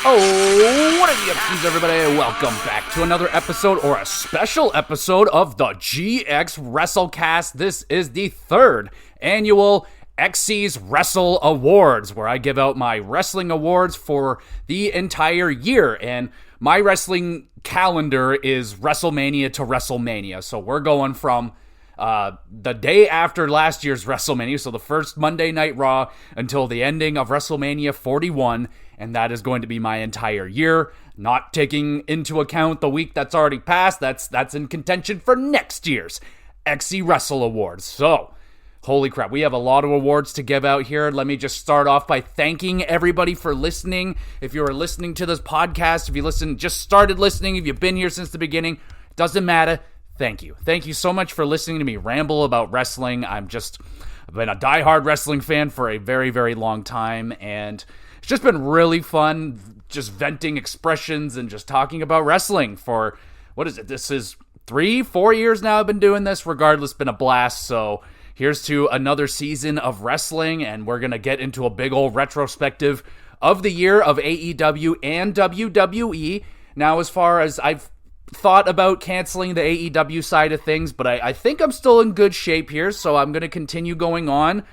Oh, what are the X's, everybody? Welcome back to another episode, or a special episode of the GXWrestleCast. This is the third annual X-IES Wrestle Awards, where I give out my wrestling awards for the entire year. And my wrestling calendar is WrestleMania to WrestleMania. So we're going from the day after last year's WrestleMania, so the first Monday Night Raw, until the ending of WrestleMania 41, and that is going to be my entire year, not taking into account the week that's already passed. That's in contention for next year's X-IES Wrestle Awards. So, holy crap, we have a lot of awards to give out here. Let me just start off by thanking everybody for listening. If you are listening to this podcast, if you just started listening, if you've been here since the beginning, doesn't matter. Thank you. Thank you so much for listening to me ramble about wrestling. I've been a diehard wrestling fan for a very, very long time, and it's just been really fun just venting expressions and just talking about wrestling for, this is 3-4 years now I've been doing this. Regardless, been a blast. So here's to another season of wrestling, and we're going to get into a big old retrospective of the year of AEW and WWE. Now, as far as I've thought about canceling the AEW side of things, but I think I'm still in good shape here, so I'm going to continue going on,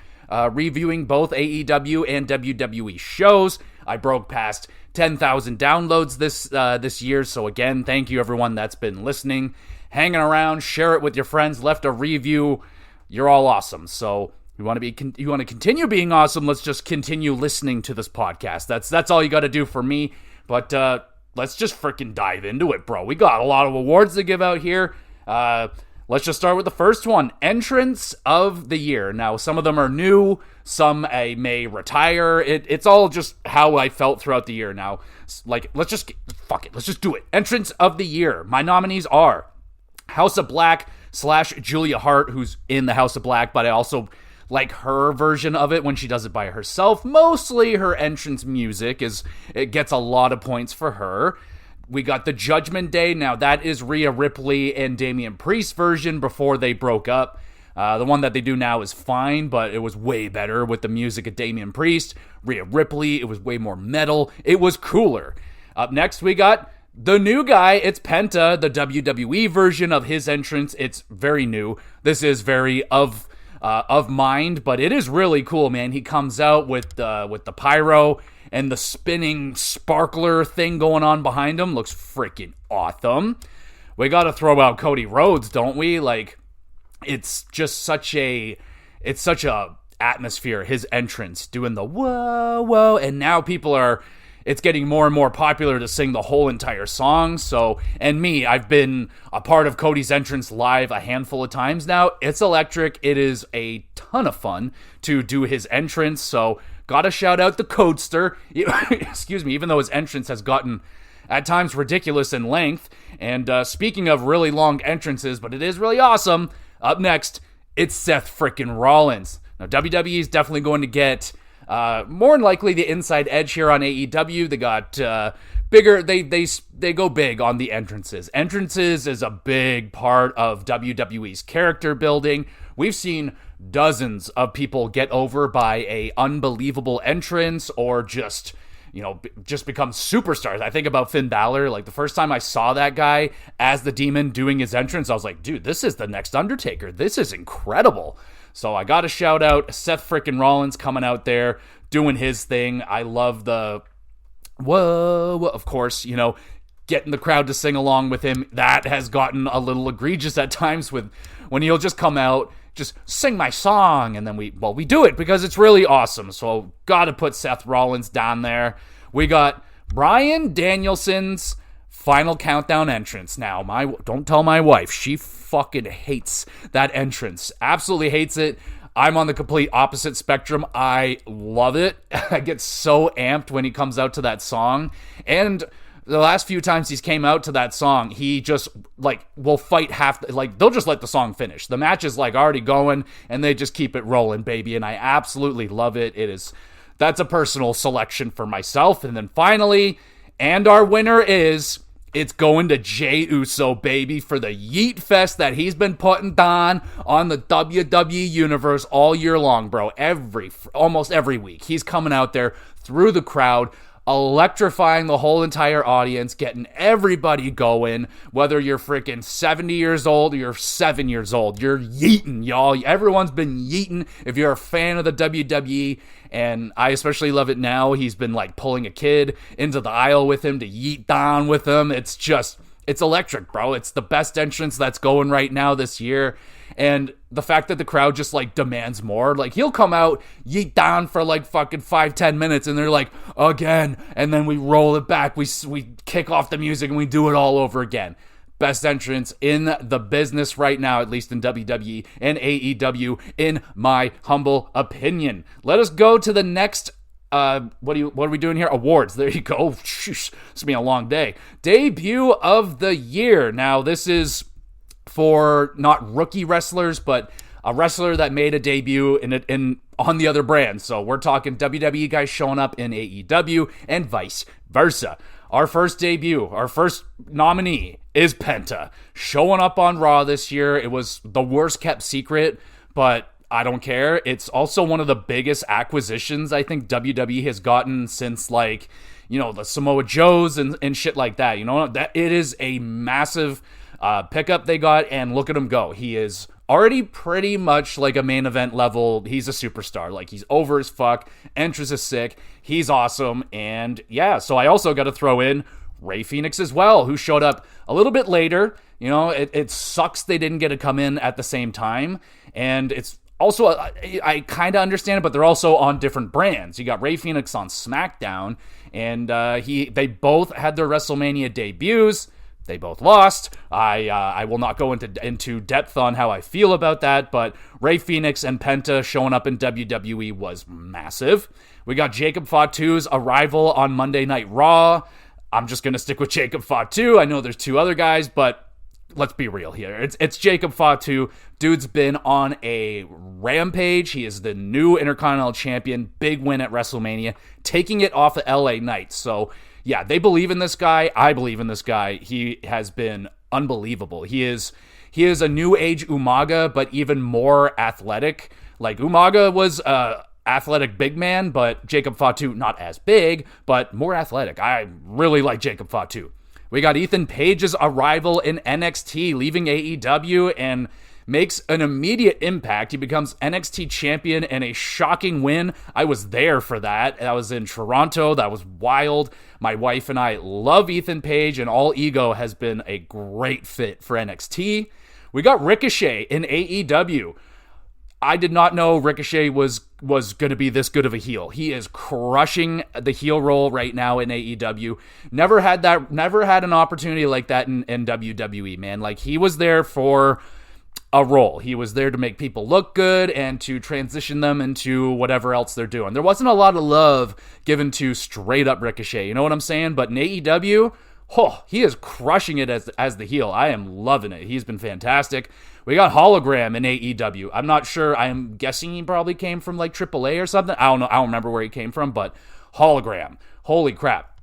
reviewing both AEW and WWE shows. I broke past 10,000 downloads this year, so again, thank you everyone that's been listening, hanging around, share it with your friends, left a review. You're all awesome. So you want to continue being awesome, let's just continue listening to this podcast. That's all you got to do for me, but let's just freaking dive into it, bro. We got a lot of awards to give out here. Let's just start with the first one. Entrance of the year. Now, some of them are new. Some I may retire. It's all just how I felt throughout the year. Now, let's just do it. Entrance of the year. My nominees are House of Black / Julia Hart, who's in the House of Black, but I also like her version of it when she does it by herself. Mostly her entrance music it gets a lot of points for her. We got the Judgment Day. Now that is Rhea Ripley and Damian Priest's version before they broke up. The one that they do now is fine, but it was way better with the music of Damian Priest. Rhea Ripley, it was way more metal. It was cooler. Up next, we got the new guy. It's Penta, the WWE version of his entrance. It's very new. This is very of mind, but it is really cool, man. He comes out with the pyro and the spinning sparkler thing going on behind him. Looks freaking awesome. We got to throw out Cody Rhodes, don't we? It's such a atmosphere. His entrance doing the whoa whoa, and now it's getting more and more popular to sing the whole entire song. So, and me, I've been a part of Cody's entrance live a handful of times now. It's electric. It is a ton of fun to do his entrance. So, gotta shout out the Codester. Excuse me, even though his entrance has gotten at times ridiculous in length. And speaking of really long entrances, but it is really awesome, up next, it's Seth frickin' Rollins. Now, WWE is definitely going to get more than likely the inside edge here on AEW. They got bigger. They go big on the entrances. Entrances is a big part of WWE's character building. We've seen dozens of people get over by a unbelievable entrance, or just become superstars. I think about Finn Balor. Like, the first time I saw that guy as the Demon doing his entrance, I was like, dude, this is the next Undertaker. This is incredible. So I got to shout out Seth frickin' Rollins coming out there, doing his thing. I love the whoa, of course, getting the crowd to sing along with him. That has gotten a little egregious at times when he'll just come out, just sing my song, and then we do it because it's really awesome. So got to put Seth Rollins down there. We got Bryan Danielson's Final Countdown entrance. Now, don't tell my wife. She fucking hates that entrance. Absolutely hates it. I'm on the complete opposite spectrum. I love it. I get so amped when he comes out to that song. And the last few times he's came out to that song, he just, will fight they'll just let the song finish. The match is, already going, and they just keep it rolling, baby. And I absolutely love it. That's a personal selection for myself. And then finally, and our winner is, it's going to Jey Uso, baby, for the Yeet Fest that he's been putting on the WWE Universe all year long, bro. Almost every week. He's coming out there through the crowd. electrifying the whole entire audience, getting everybody going, whether you're freaking 70 years old or you're 7 years old. You're yeeting, y'all. Everyone's been yeeting. If you're a fan of the WWE, and I especially love it now, he's been like pulling a kid into the aisle with him to yeet down with him. It's electric, bro. It's the best entrance that's going right now this year. And the fact that the crowd just like demands more, like he'll come out, yeet down for like fucking 5-10 minutes, and they're like, again, and then we roll it back, we kick off the music and we do it all over again. Best entrance in the business right now, at least in WWE and AEW, in my humble opinion. Let us go to the next what are we doing here? Awards. There you go. It's been a long day. Debut of the year. Now, this is for not rookie wrestlers, but a wrestler that made a debut on the other brand. So we're talking WWE guys showing up in AEW and vice versa. Our first debut, our first nominee is Penta, showing up on Raw this year. It was the worst kept secret, but I don't care. It's also one of the biggest acquisitions I think WWE has gotten since, like, you know, the Samoa Joes and shit like that. You know, that it is a massive pickup they got, and look at him go. He is already pretty much like a main event level. He's a superstar. Like, he's over as fuck. Entrance is sick. He's awesome. And yeah, so I also got to throw in Rey Fenix as well, who showed up a little bit later. You know, it sucks they didn't get to come in at the same time. And it's also, I kind of understand it, but they're also on different brands. You got Rey Fenix on SmackDown, and they both had their WrestleMania debuts. They both lost. I will not go into depth on how I feel about that, but Rey Fenix and Penta showing up in WWE was massive. We got Jacob Fatu's arrival on Monday Night Raw. I'm just going to stick with Jacob Fatu. I know there's two other guys, but let's be real here. It's Jacob Fatu. Dude's been on a rampage. He is the new Intercontinental Champion. Big win at WrestleMania, taking it off of LA Knight. So, yeah, they believe in this guy. I believe in this guy. He has been unbelievable. He is a new age Umaga, but even more athletic. Like, Umaga was athletic big man, but Jacob Fatu not as big, but more athletic. I really like Jacob Fatu. We got Ethan Page's arrival in NXT, leaving AEW, and makes an immediate impact. He becomes NXT champion in a shocking win. I was there for that. That was in Toronto. That was wild. My wife and I love Ethan Page, and All Ego has been a great fit for NXT. We got Ricochet in AEW. I did not know Ricochet was going to be this good of a heel. He is crushing the heel role right now in AEW. Never had an opportunity like that in WWE, man. Like, he was there for a role. He was there to make people look good and to transition them into whatever else they're doing. There wasn't a lot of love given to straight up Ricochet. You know what I'm saying? But in AEW, he is crushing it as the heel. I am loving it. He's been fantastic. We got Hologram in AEW. I'm not sure. I'm guessing he probably came from like AAA or something. I don't know. I don't remember where he came from, but Hologram. Holy crap.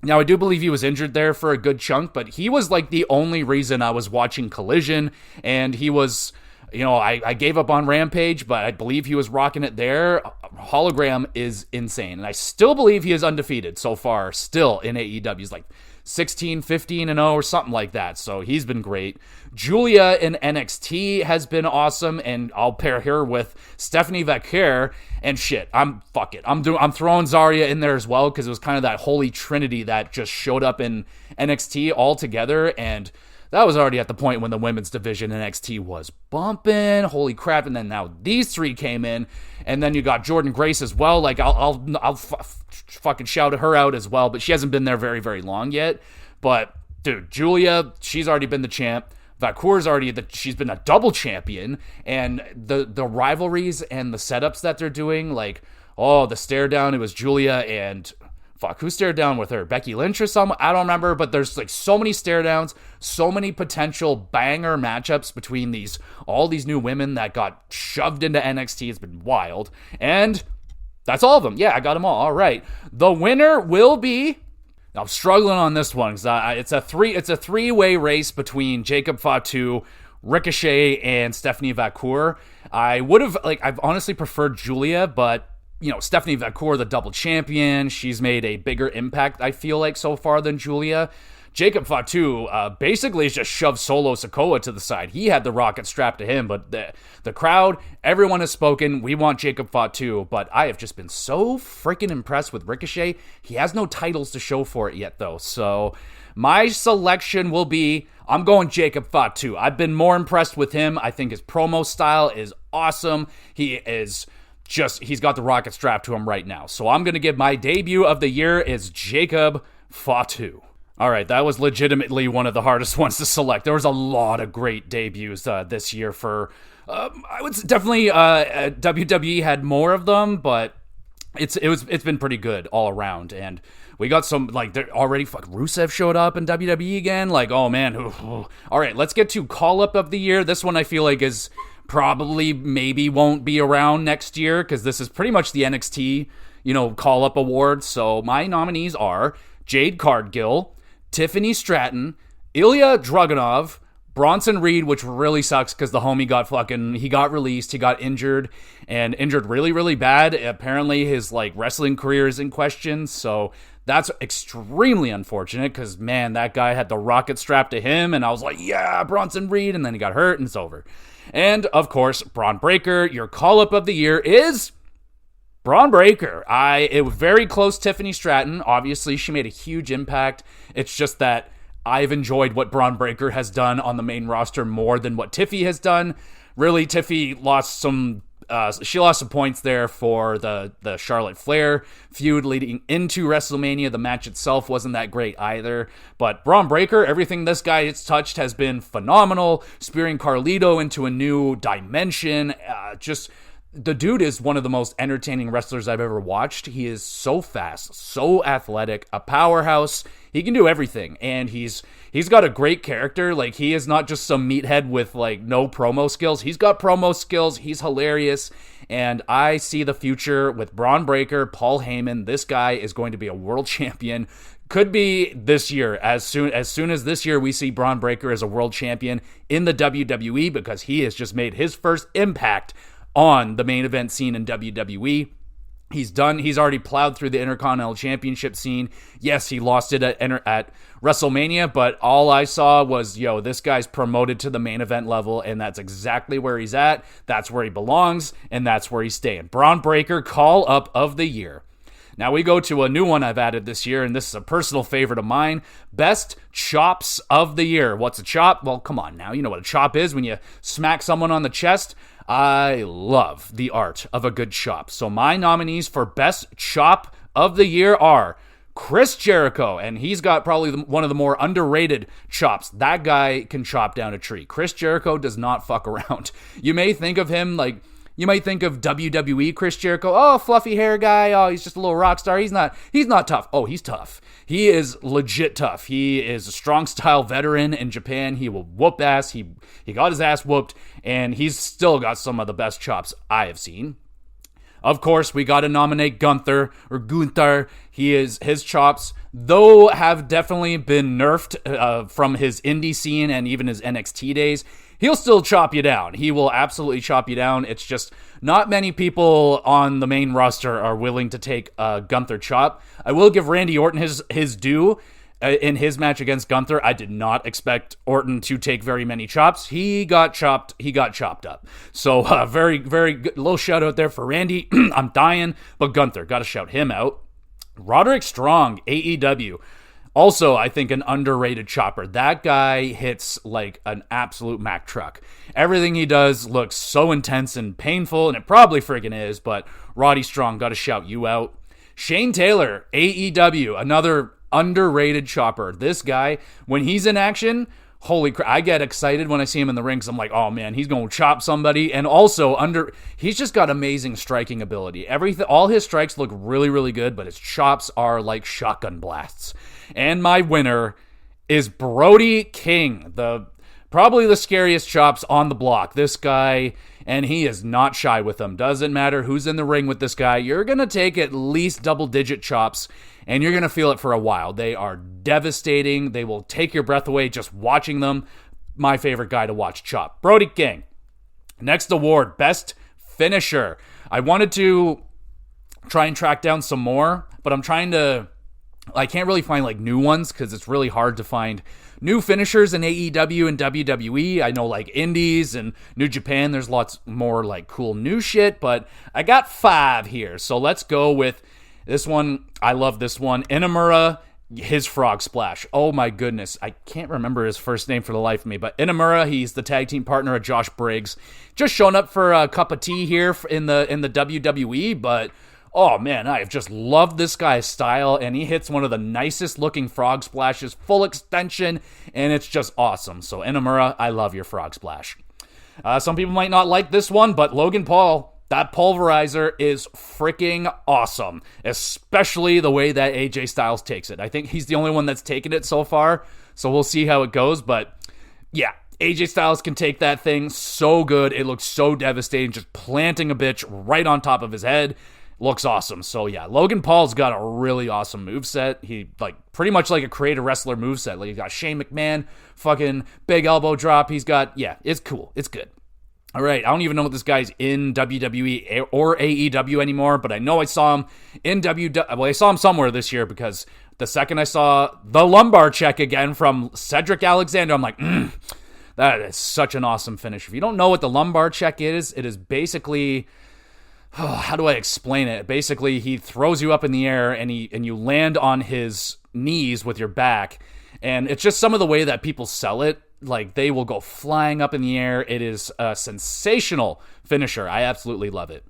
Now, I do believe he was injured there for a good chunk, but he was like the only reason I was watching Collision, and he was, you know, I gave up on Rampage, but I believe he was rocking it there. Hologram is insane, and I still believe he is undefeated so far, still in AEW. He's like 16, 15, and 0 or something like that. So he's been great. Julia in NXT has been awesome, and I'll pair her with Stephanie Vaquer. And shit, I'm throwing Zarya in there as well, because it was kind of that holy trinity that just showed up in NXT all together, and that was already at the point when the women's division in NXT was bumping. Holy crap. And then now these three came in. And then you got Jordan Grace as well. Like, I'll fucking shout her out as well. But she hasn't been there very, very long yet. But, dude, Julia, she's already been the champ. Vacour's she's been a double champion. And the rivalries and the setups that they're doing, like, the stare down, it was Julia and... who stared down with her? Becky Lynch or something? I don't remember, but there's like so many stare downs, so many potential banger matchups between all these new women that got shoved into NXT. It's been wild. And that's all of them. Yeah, I got them all. All right. The winner will be... I'm struggling on this one because it's a three-way race between Jacob Fatu, Ricochet, and Stephanie Vacour. I've honestly preferred Julia, but Stephanie Vacour, the double champion. She's made a bigger impact, I feel like, so far than Julia. Jacob Fatu basically just shoved Solo Sikoa to the side. He had the rocket strapped to him, but the crowd, everyone has spoken. We want Jacob Fatu, but I have just been so freaking impressed with Ricochet. He has no titles to show for it yet, though. So my selection will be, I'm going Jacob Fatu. I've been more impressed with him. I think his promo style is awesome. He's got the rocket strapped to him right now. So I'm going to give my debut of the year is Jacob Fatu. All right, that was legitimately one of the hardest ones to select. There was a lot of great debuts this year for, I would say definitely WWE had more of them, but it's been pretty good all around. And we got some, like, already Rusev showed up in WWE again. Like, oh man. All right, let's get to call-up of the year. This one I feel like is probably maybe won't be around next year because this is pretty much the NXT, call-up award. So my nominees are Jade Cargill, Tiffany Stratton, Ilya Dragunov, Bronson Reed, which really sucks because the homie got released, he got injured, and injured really, really bad. Apparently his, wrestling career is in question, so that's extremely unfortunate because, man, that guy had the rocket strapped to him, and I was like, yeah, Bronson Reed, and then he got hurt, and it's over. And, of course, Braun Breaker, your call-up of the year is Braun Breaker. It was very close. Tiffany Stratton, obviously, she made a huge impact. It's just that I've enjoyed what Braun Breaker has done on the main roster more than what Tiffy has done. Really, Tiffy lost some points there for the Charlotte Flair feud leading into WrestleMania. The match itself wasn't that great either. But Braun Breaker, everything this guy has touched has been phenomenal. Spearing Carlito into a new dimension. The dude is one of the most entertaining wrestlers I've ever watched. He is so fast, so athletic, a powerhouse. He can do everything, and he's got a great character. Like, he is not just some meathead with, no promo skills. He's got promo skills. He's hilarious, and I see the future with Braun Breaker, Paul Heyman. This guy is going to be a world champion. Could be this year. As soon as this year we see Braun Breaker as a world champion in the WWE, because he has just made his first impact on the main event scene in WWE. He's already plowed through the Intercontinental Championship scene. Yes, he lost it at WrestleMania, but all I saw was, this guy's promoted to the main event level, and that's exactly where he's at. That's where he belongs, and that's where he's staying. Braun Breaker, call up of the year. Now we go to a new one I've added this year, and this is a personal favorite of mine. Best chops of the year. What's a chop? Well, come on now. You know what a chop is when you smack someone on the chest. I love the art of a good chop. So my nominees for best chop of the year are Chris Jericho, and he's got probably one of the more underrated chops. That guy can chop down a tree. Chris Jericho does not fuck around. You may think of him you might think of WWE Chris Jericho. Oh, fluffy hair guy. Oh, he's just a little rock star. He's not tough. Oh, he's tough. He is legit tough. He is a strong style veteran in Japan. He will whoop ass. He got his ass whooped, and he's still got some of the best chops I have seen. Of course, we got to nominate Gunther. His chops, though, have definitely been nerfed from his indie scene and even his NXT days. He'll still chop you down. He will absolutely chop you down. It's just not many people on the main roster are willing to take a Gunther chop. I will give Randy Orton his due. In his match against Gunther, I did not expect Orton to take very many chops. He got chopped up. So very, very good little shout out there for Randy. I'm dying, but Gunther, got to shout him out. Roderick Strong, AEW. Also, I think an underrated chopper. That guy hits like an absolute Mack truck. Everything he does looks so intense and painful, and it probably friggin' is, but Roddy Strong, got to shout you out. Shane Taylor, AEW, another underrated chopper. This guy, when he's in action, holy crap, I get excited when I see him in the ring because I'm like, oh man, he's going to chop somebody. And also, he's just got amazing striking ability. All his strikes look really, really good, but his chops are like shotgun blasts. And my winner is Brody King, probably the scariest chops on the block. This guy, and he is not shy with them. Doesn't matter who's in the ring with this guy. You're going to take at least double-digit chops, and you're going to feel it for a while. They are devastating. They will take your breath away just watching them. My favorite guy to watch chop. Brody King. Next award, Best Finisher. I wanted to try and track down some more, but I can't really find like new ones because it's really hard to find new finishers in AEW and WWE. I know like Indies and New Japan, there's lots more like cool new shit, but I got 5 here. So let's go with this one. I love this one. Inamura, his frog splash. Oh my goodness. I can't remember his first name for the life of me, but Inamura, he's the tag team partner of Josh Briggs. Just showing up for a cup of tea here in the WWE, but oh man, I have just loved this guy's style, and he hits one of the nicest looking frog splashes, full extension, and it's just awesome. So Inamura, I love your frog splash. Some people might not like this one, but Logan Paul, that pulverizer is freaking awesome, especially the way that AJ Styles takes it. I think he's the only one that's taken it so far, so we'll see how it goes, but yeah, AJ Styles can take that thing so good. It looks so devastating, just planting a bitch right on top of his head. Looks awesome. So yeah, Logan Paul's got a really awesome moveset. He pretty much like a creative wrestler moveset. Like, he's got Shane McMahon, fucking big elbow drop. He's got, it's cool. It's good. All right, I don't even know what this guy's in WWE or AEW anymore, but I know I saw him in I saw him somewhere this year, because the second I saw the lumbar check again from Cedric Alexander, I'm like, that is such an awesome finish. If you don't know what the lumbar check is, it is basically, how do I explain it? Basically, he throws you up in the air and you land on his knees with your back. And it's just some of the way that people sell it. Like, they will go flying up in the air. It is a sensational finisher. I absolutely love it.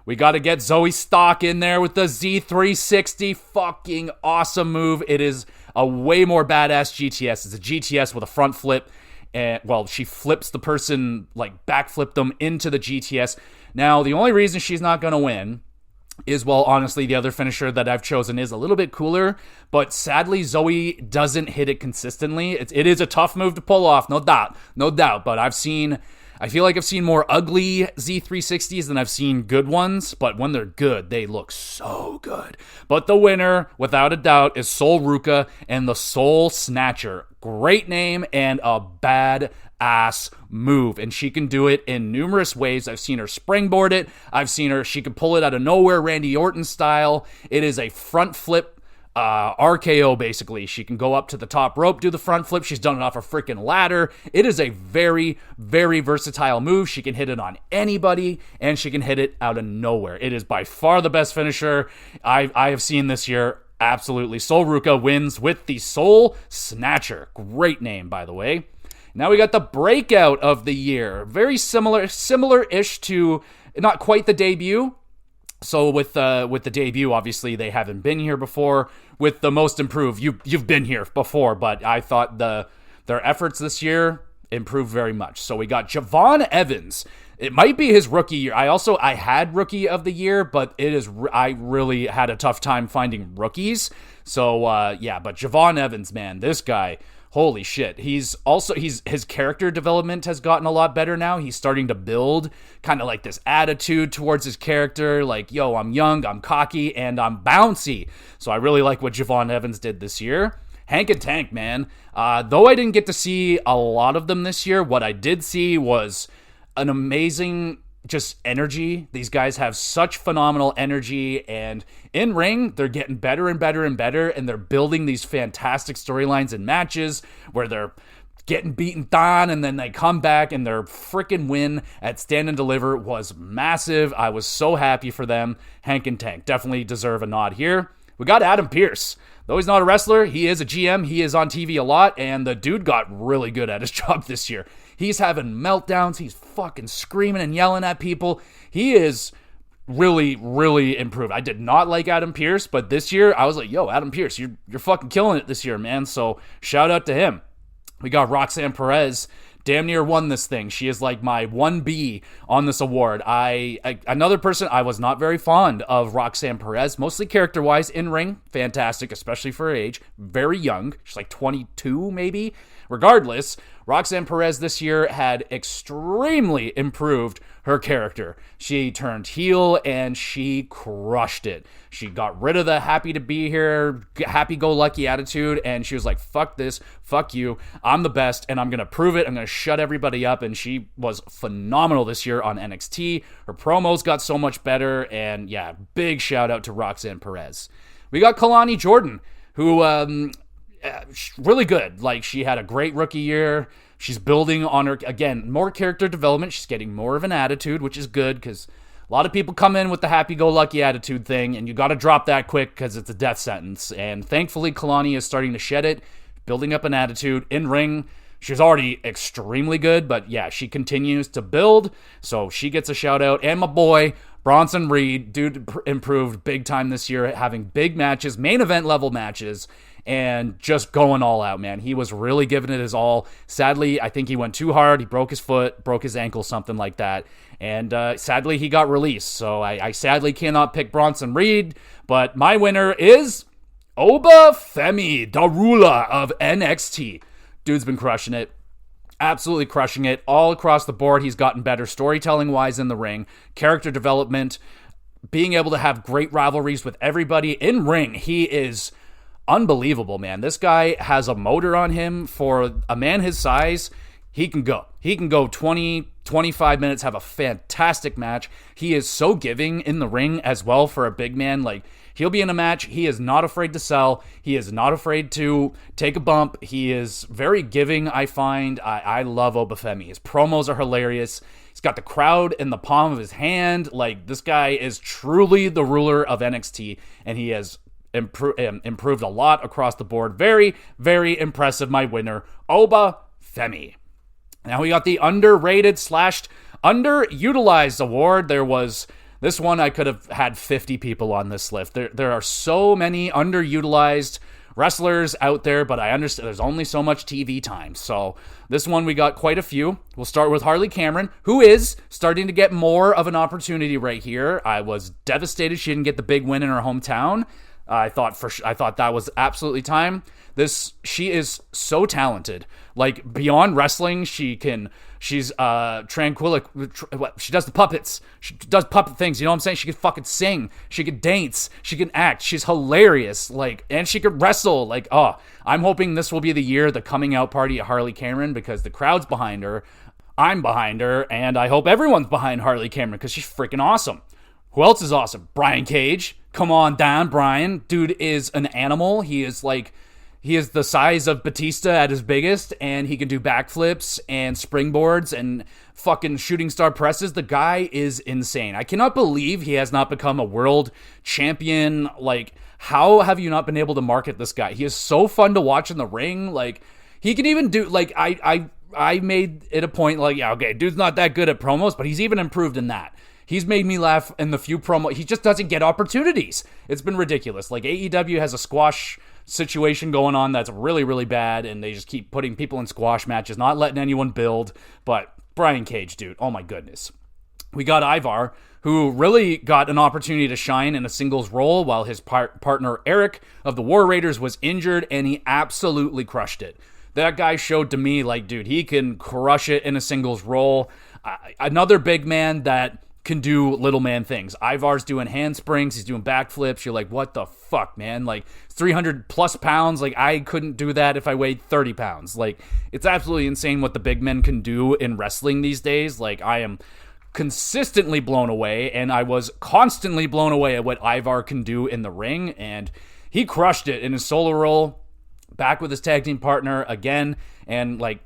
We got to get Zoe Stock in there with the Z360. Fucking awesome move. It is a way more badass GTS. It's a GTS with a front flip. And, well, she flips the person, like, backflip them into the GTS. Now, the only reason she's not going to win is, well, honestly, the other finisher that I've chosen is a little bit cooler, but sadly, Zoe doesn't hit it consistently. It is a tough move to pull off, no doubt, but I feel like I've seen more ugly Z360s than I've seen good ones, but when they're good, they look so good. But the winner, without a doubt, is Sol Ruka and the Soul Snatcher. Great name and a bad-ass move, and she can do it in numerous ways. I've seen her springboard it. She can pull it out of nowhere, Randy Orton style. It is a front flip RKO, basically. She can go up to the top rope, do the front flip. She's done it off a freaking ladder. It is a very, very versatile move. She can hit it on anybody, and she can hit it out of nowhere. It is by far the best finisher I have seen this year. Absolutely. Sol Ruka wins with the Soul Snatcher. Great name, by the way. Now we got the breakout of the year. Very similar-ish to, not quite the debut. So with the debut, obviously they haven't been here before. With the most improved, you've been here before, but I thought their efforts this year improved very much. So we got Javon Evans. It might be his rookie year. I had rookie of the year, but I really had a tough time finding rookies. So but Javon Evans, man, this guy, holy shit. His character development has gotten a lot better now. He's starting to build kind of like this attitude towards his character. Like, yo, I'm young, I'm cocky, and I'm bouncy. So I really like what Javon Evans did this year. Hank and Tank, man. Though I didn't get to see a lot of them this year, what I did see was an amazing just energy. These guys have such phenomenal energy, and in ring, they're getting better and better and better, and they're building these fantastic storylines and matches where they're getting beaten down, and then they come back, and their freaking win at Stand and Deliver was massive. I was so happy for them. Hank and Tank definitely deserve a nod here. We got Adam Pearce. Though he's not a wrestler, he is a GM. He is on TV a lot, and the dude got really good at his job this year. He's having meltdowns. He's fucking screaming and yelling at people. He is really, really improved. I did not like Adam Pearce, but this year I was like, yo, Adam Pearce, you're fucking killing it this year, man. So shout out to him. We got Roxanne Perez. Damn near won this thing. She is like my 1B on this award. Another person, I was not very fond of Roxanne Perez, mostly character-wise. In ring, fantastic, especially for her age. Very young. She's like 22, maybe. Regardless, Roxanne Perez this year had extremely improved her character. She turned heel and she crushed it. She got rid of the happy to be here, happy-go-lucky attitude, and she was like, fuck this, fuck you, I'm the best, and I'm going to prove it, I'm going to shut everybody up, and she was phenomenal this year on NXT. Her promos got so much better, and yeah, big shout out to Roxanne Perez. We got Kalani Jordan, who, really good. Like, she had a great rookie year. She's building on her, again, more character development. She's getting more of an attitude, which is good, because a lot of people come in with the happy-go-lucky attitude thing, and you got to drop that quick because it's a death sentence. And thankfully, Kalani is starting to shed it, building up an attitude. In ring, she's already extremely good, but yeah, she continues to build, so she gets a shout-out. And my boy, Bronson Reed, dude improved big time this year, having big matches, main event level matches, and just going all out, man. He was really giving it his all. Sadly, I think he went too hard. He broke his foot, broke his ankle, something like that. And sadly, he got released. So I sadly cannot pick Bronson Reed. But my winner is Obafemi Darula of NXT. Dude's been crushing it. Absolutely crushing it. All across the board, he's gotten better storytelling-wise in the ring. Character development. Being able to have great rivalries with everybody in ring. He is unbelievable, man. This guy has a motor on him. For a man his size, he can go. He can go 20, 25 minutes, have a fantastic match. He is so giving in the ring as well for a big man. Like, he'll be in a match. He is not afraid to sell. He is not afraid to take a bump. He is very giving, I find. I love Obafemi. His promos are hilarious. He's got the crowd in the palm of his hand. Like, this guy is truly the ruler of NXT, and he has improved a lot across the board. Very, very impressive. My winner, Obafemi. Now we got the underrated / underutilized award. There was this one. I could have had 50 people on this list. There are so many underutilized wrestlers out there, but I understand there's only so much TV time. So this one, we got quite a few. We'll start with Harley Cameron, who is starting to get more of an opportunity right here. I was devastated she didn't get the big win in her hometown. I thought that was absolutely time. She is so talented. Like, beyond wrestling, she's tranquil. She does the puppets. She does puppet things. You know what I'm saying? She can fucking sing. She can dance. She can act. She's hilarious. Like, and she could wrestle. Like, I'm hoping this will be the year, the coming out party at Harley Cameron, because the crowd's behind her. I'm behind her, and I hope everyone's behind Harley Cameron because she's freaking awesome. Who else is awesome? Brian Cage. Come on down, Brian. Dude is an animal. He is the size of Batista at his biggest, and he can do backflips and springboards and fucking shooting star presses. The guy is insane. I cannot believe he has not become a world champion. Like, how have you not been able to market this guy? He is so fun to watch in the ring. Like, he can even do, like, I made it a point, like, yeah, okay, dude's not that good at promos, but he's even improved in that. He's made me laugh in the few promo. He just doesn't get opportunities. It's been ridiculous. Like, AEW has a squash situation going on that's really, really bad, and they just keep putting people in squash matches, not letting anyone build. But Brian Cage, dude, oh my goodness. We got Ivar, who really got an opportunity to shine in a singles role while his partner Eric of the War Raiders was injured, and he absolutely crushed it. That guy showed to me, like, dude, he can crush it in a singles role. Another big man that can do little man things. Ivar's doing handsprings, he's doing backflips. You're like, what the fuck, man? Like, 300 plus pounds. Like, I couldn't do that if I weighed 30 pounds. Like, it's absolutely insane what the big men can do in wrestling these days. Like, I am consistently blown away, and I was constantly blown away at what Ivar can do in the ring, and he crushed it in his solo role, back with his tag team partner again, and like,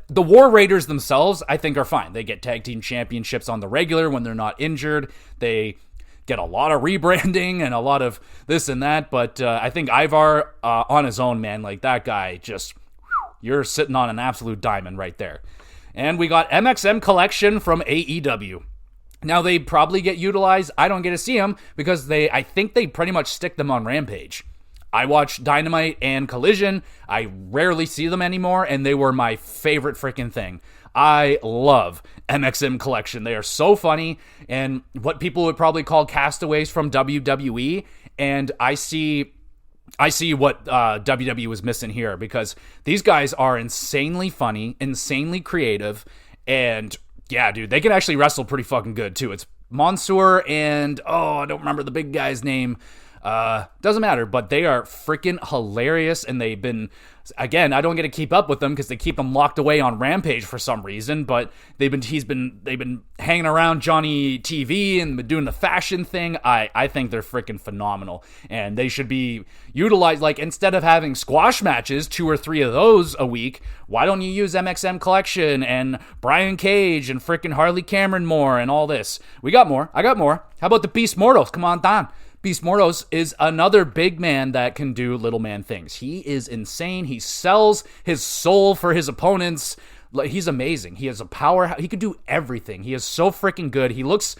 the War Raiders themselves, I think, are fine. They get tag team championships on the regular when they're not injured. They get a lot of rebranding and a lot of this and that. But I think Ivar on his own, man, like, that guy just, you're sitting on an absolute diamond right there. And we got MXM Collection from AEW. Now, they probably get utilized. I don't get to see them because I think they pretty much stick them on Rampage. I watch Dynamite and Collision. I rarely see them anymore, and they were my favorite freaking thing. I love MXM Collection. They are so funny, and what people would probably call castaways from WWE, and I see I see what WWE was missing here, because these guys are insanely funny, insanely creative, and yeah, dude, they can actually wrestle pretty fucking good too. It's Mansoor and, I don't remember the big guy's name. Doesn't matter, but they are freaking hilarious, and they've been, again, I don't get to keep up with them because they keep them locked away on Rampage for some reason, but they've been hanging around Johnny TV and been doing the fashion thing. I think they're freaking phenomenal, and they should be utilized. Like, instead of having squash matches, 2 or 3 of those a week, why don't you use MXM Collection and Brian Cage and freaking Harley Cameron more and all this? I got more. How about the Beast Mortals? Come on, Don. Beast Mortos is another big man that can do little man things. He is insane. He sells his soul for his opponents. He's amazing. He has a power. He can do everything. He is so freaking good. He looks,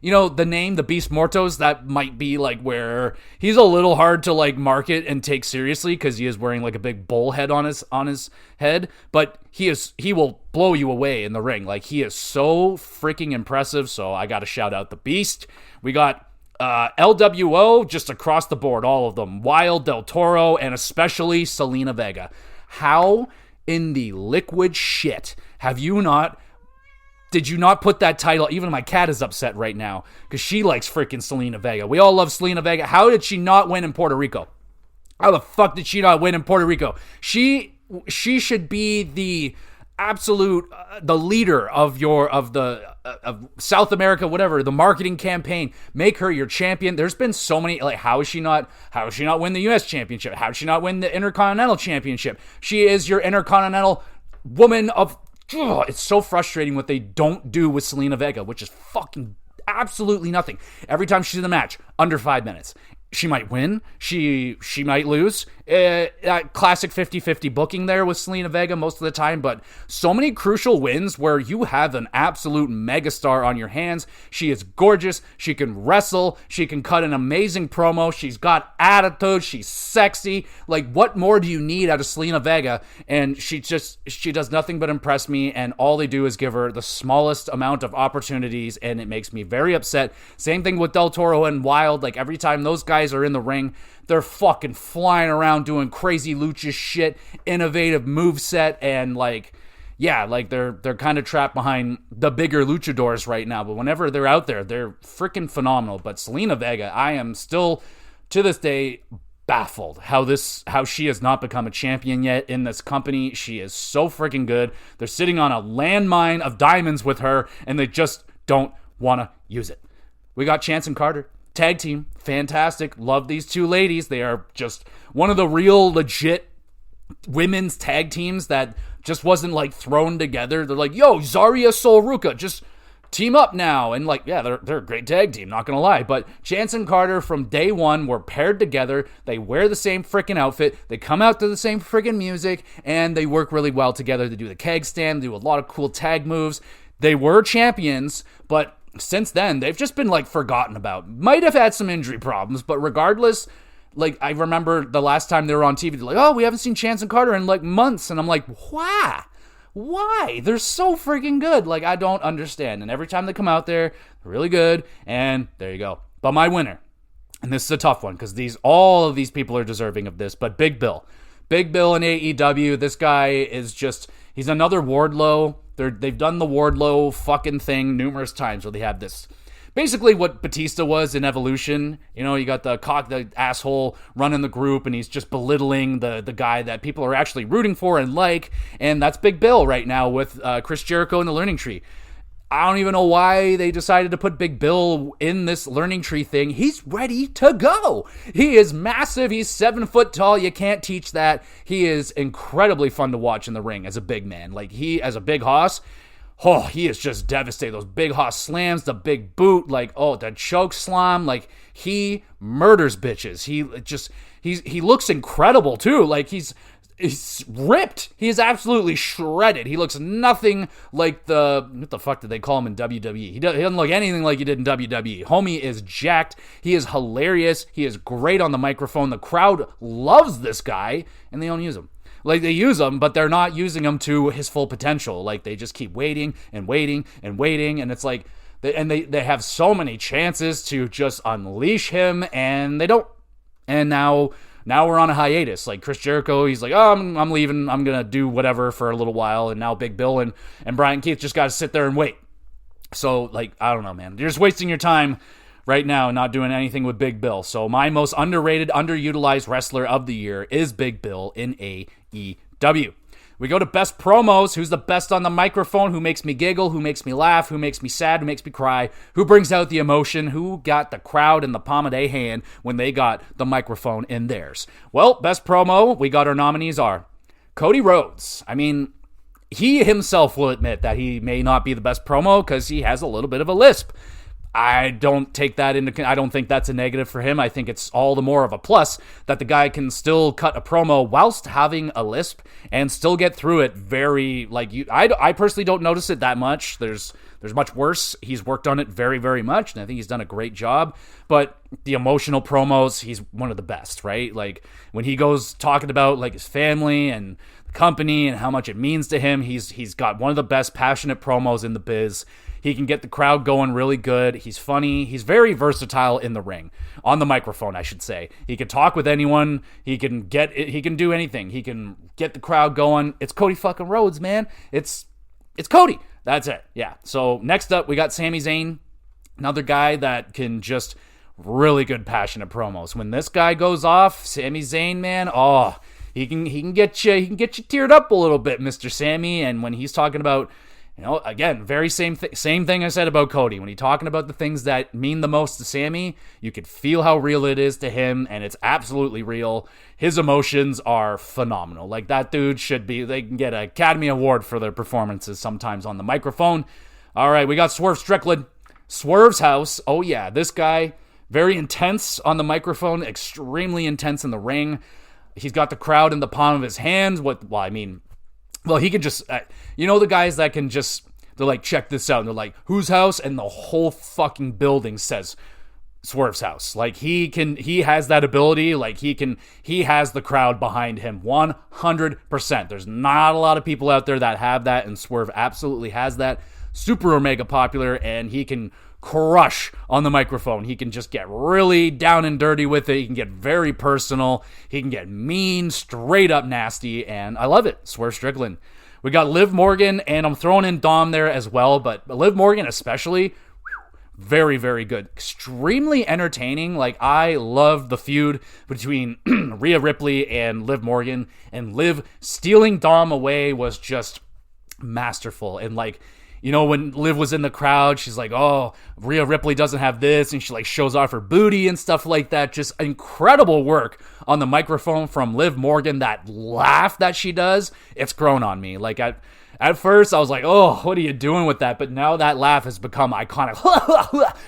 the name, the Beast Mortos, that might be like where he's a little hard to like market and take seriously because he is wearing like a big bull head on his head, but he will blow you away in the ring. Like, he is so freaking impressive. So I got to shout out the Beast. We got LWO just across the board, all of them. Wild, Del Toro, and especially Selena Vega. How in the liquid shit did you not put that title? Even my cat is upset right now because she likes freaking Selena Vega. We all love Selena Vega. How did she not win in Puerto Rico? How the fuck did she not win in Puerto Rico? She should be the absolute the leader of South America, whatever, the marketing campaign. Make her your champion. There's been so many, like, how does she not win the US championship? How does she not win the Intercontinental championship? She is your Intercontinental woman of, it's so frustrating what they don't do with Selena Vega, which is fucking absolutely nothing. Every time she's in the match, under 5 minutes. She might win. She might lose. Classic 50-50 booking there with Selena Vega most of the time, but so many crucial wins where you have an absolute megastar on your hands. She is gorgeous. She can wrestle. She can cut an amazing promo. She's got attitude. She's sexy. Like, what more do you need out of Selena Vega? And she does nothing but impress me, and all they do is give her the smallest amount of opportunities, and it makes me very upset. Same thing with Del Toro and Wild. Like, every time those guys are in the ring, they're fucking flying around doing crazy lucha shit, innovative moveset, and they're kind of trapped behind the bigger luchadors right now. But whenever they're out there, they're freaking phenomenal. But Selena Vega, I am still to this day baffled how she has not become a champion yet in this company. She is so freaking good. They're sitting on a landmine of diamonds with her, and they just don't want to use it. We got Chance and Carter. Tag team, fantastic. Love these two ladies. They are just one of the real legit women's tag teams that just wasn't like thrown together. They're like, yo, Zarya, Sol Ruka, just team up now. And they're a great tag team, not gonna lie. But Chance and Carter from day one were paired together. They wear the same freaking outfit. They come out to the same freaking music, and they work really well together. They do the keg stand, do a lot of cool tag moves. They were champions, but since then, they've just been, forgotten about. Might have had some injury problems, but regardless, I remember the last time they were on TV, they're like, oh, we haven't seen Chance and Carter in, months. And I'm like, why? Why? They're so freaking good. I don't understand. And every time they come out there, they're really good, and there you go. But my winner, and this is a tough one, because all of these people are deserving of this, but Big Bill. Big Bill in AEW, this guy is just, he's another Wardlow. They've done the Wardlow fucking thing numerous times where they have this, basically what Batista was in Evolution. You got the asshole running the group, and he's just belittling the guy that people are actually rooting for and and that's Big Bill right now with Chris Jericho and the Learning Tree. I don't even know why they decided to put Big Bill in this Learning Tree thing. He's ready to go. He is massive. He's 7 foot tall. You can't teach that. He is incredibly fun to watch in the ring as a big man. As a big hoss, he is just devastating. Those big hoss slams, the big boot, the choke slam. He murders bitches. He looks incredible too. He's ripped. He is absolutely shredded. He looks nothing like what the fuck did they call him in WWE? He doesn't look anything like he did in WWE. Homie is jacked. He is hilarious. He is great on the microphone. The crowd loves this guy, and they don't use him. They use him, but they're not using him to his full potential. They just keep waiting and waiting and waiting, and it's they have so many chances to just unleash him, and they don't. And now now we're on a hiatus. Like Chris Jericho, he's like, oh, I'm leaving. I'm going to do whatever for a little while. And now Big Bill and Brian Keith just got to sit there and wait. So, like, I don't know, man. You're just wasting your time right now not doing anything with Big Bill. So my most underrated, underutilized wrestler of the year is Big Bill in AEW. We go to best promos. Who's the best on the microphone? Who makes me giggle? Who makes me laugh? Who makes me sad? Who makes me cry? Who brings out the emotion? Who got the crowd in the palm of their hand when they got the microphone in theirs? Well, best promo, we got our nominees are Cody Rhodes. I mean, he himself will admit that he may not be the best promo because he has a little bit of a lisp. I don't think that's a negative for him. I think it's all the more of a plus that the guy can still cut a promo whilst having a lisp and still get through it very, like, I personally don't notice it that much. There's much worse. He's worked on it very, very much, and I think he's done a great job. But the emotional promos, he's one of the best, right? Like, when he goes talking about, like, his family and the company and how much it means to him, he's got one of the best passionate promos in the biz. He can get the crowd going really good. He's funny. He's very versatile in the ring. On the microphone, I should say. He can talk with anyone. He can do anything. He can get the crowd going. It's Cody fucking Rhodes, man. It's Cody. That's it. Yeah. So next up, we got Sami Zayn. Another guy that can just really good passionate promos. When this guy goes off, Sami Zayn, man, he can get you teared up a little bit, Mr. Sammy. And when he's talking about, you know, again, very same thing I said about Cody. When he's talking about the things that mean the most to Sammy, you could feel how real it is to him, and it's absolutely real. His emotions are phenomenal. Like, that dude they can get an Academy Award for their performances sometimes on the microphone. All right, we got Swerve Strickland. Swerve's house. Oh, yeah, this guy, very intense on the microphone, extremely intense in the ring. He's got the crowd in the palm of his hands. Well, he can just, the guys that can just, they're like, check this out. And they're like, whose house? And the whole fucking building says Swerve's house. Like, he has that ability. Like, he has the crowd behind him 100%. There's not a lot of people out there that have that, and Swerve absolutely has that. Super mega popular, and he can crush on the microphone. He can just get really down and dirty with it. He can get very personal. He can get mean, straight up nasty, and I love it. Swerve Strickland. We got Liv Morgan, and I'm throwing in Dom there as well, but Liv Morgan especially, very, very good. Extremely entertaining. Like, I love the feud between Rhea Ripley and Liv Morgan, and Liv stealing Dom away was just masterful. And, like, you know, when Liv was in the crowd, she's like, oh, Rhea Ripley doesn't have this, and she, like, shows off her booty and stuff like that. Just incredible work on the microphone from Liv Morgan. That laugh that she does, it's grown on me. Like, at first, I was like, oh, what are you doing with that? But now that laugh has become iconic.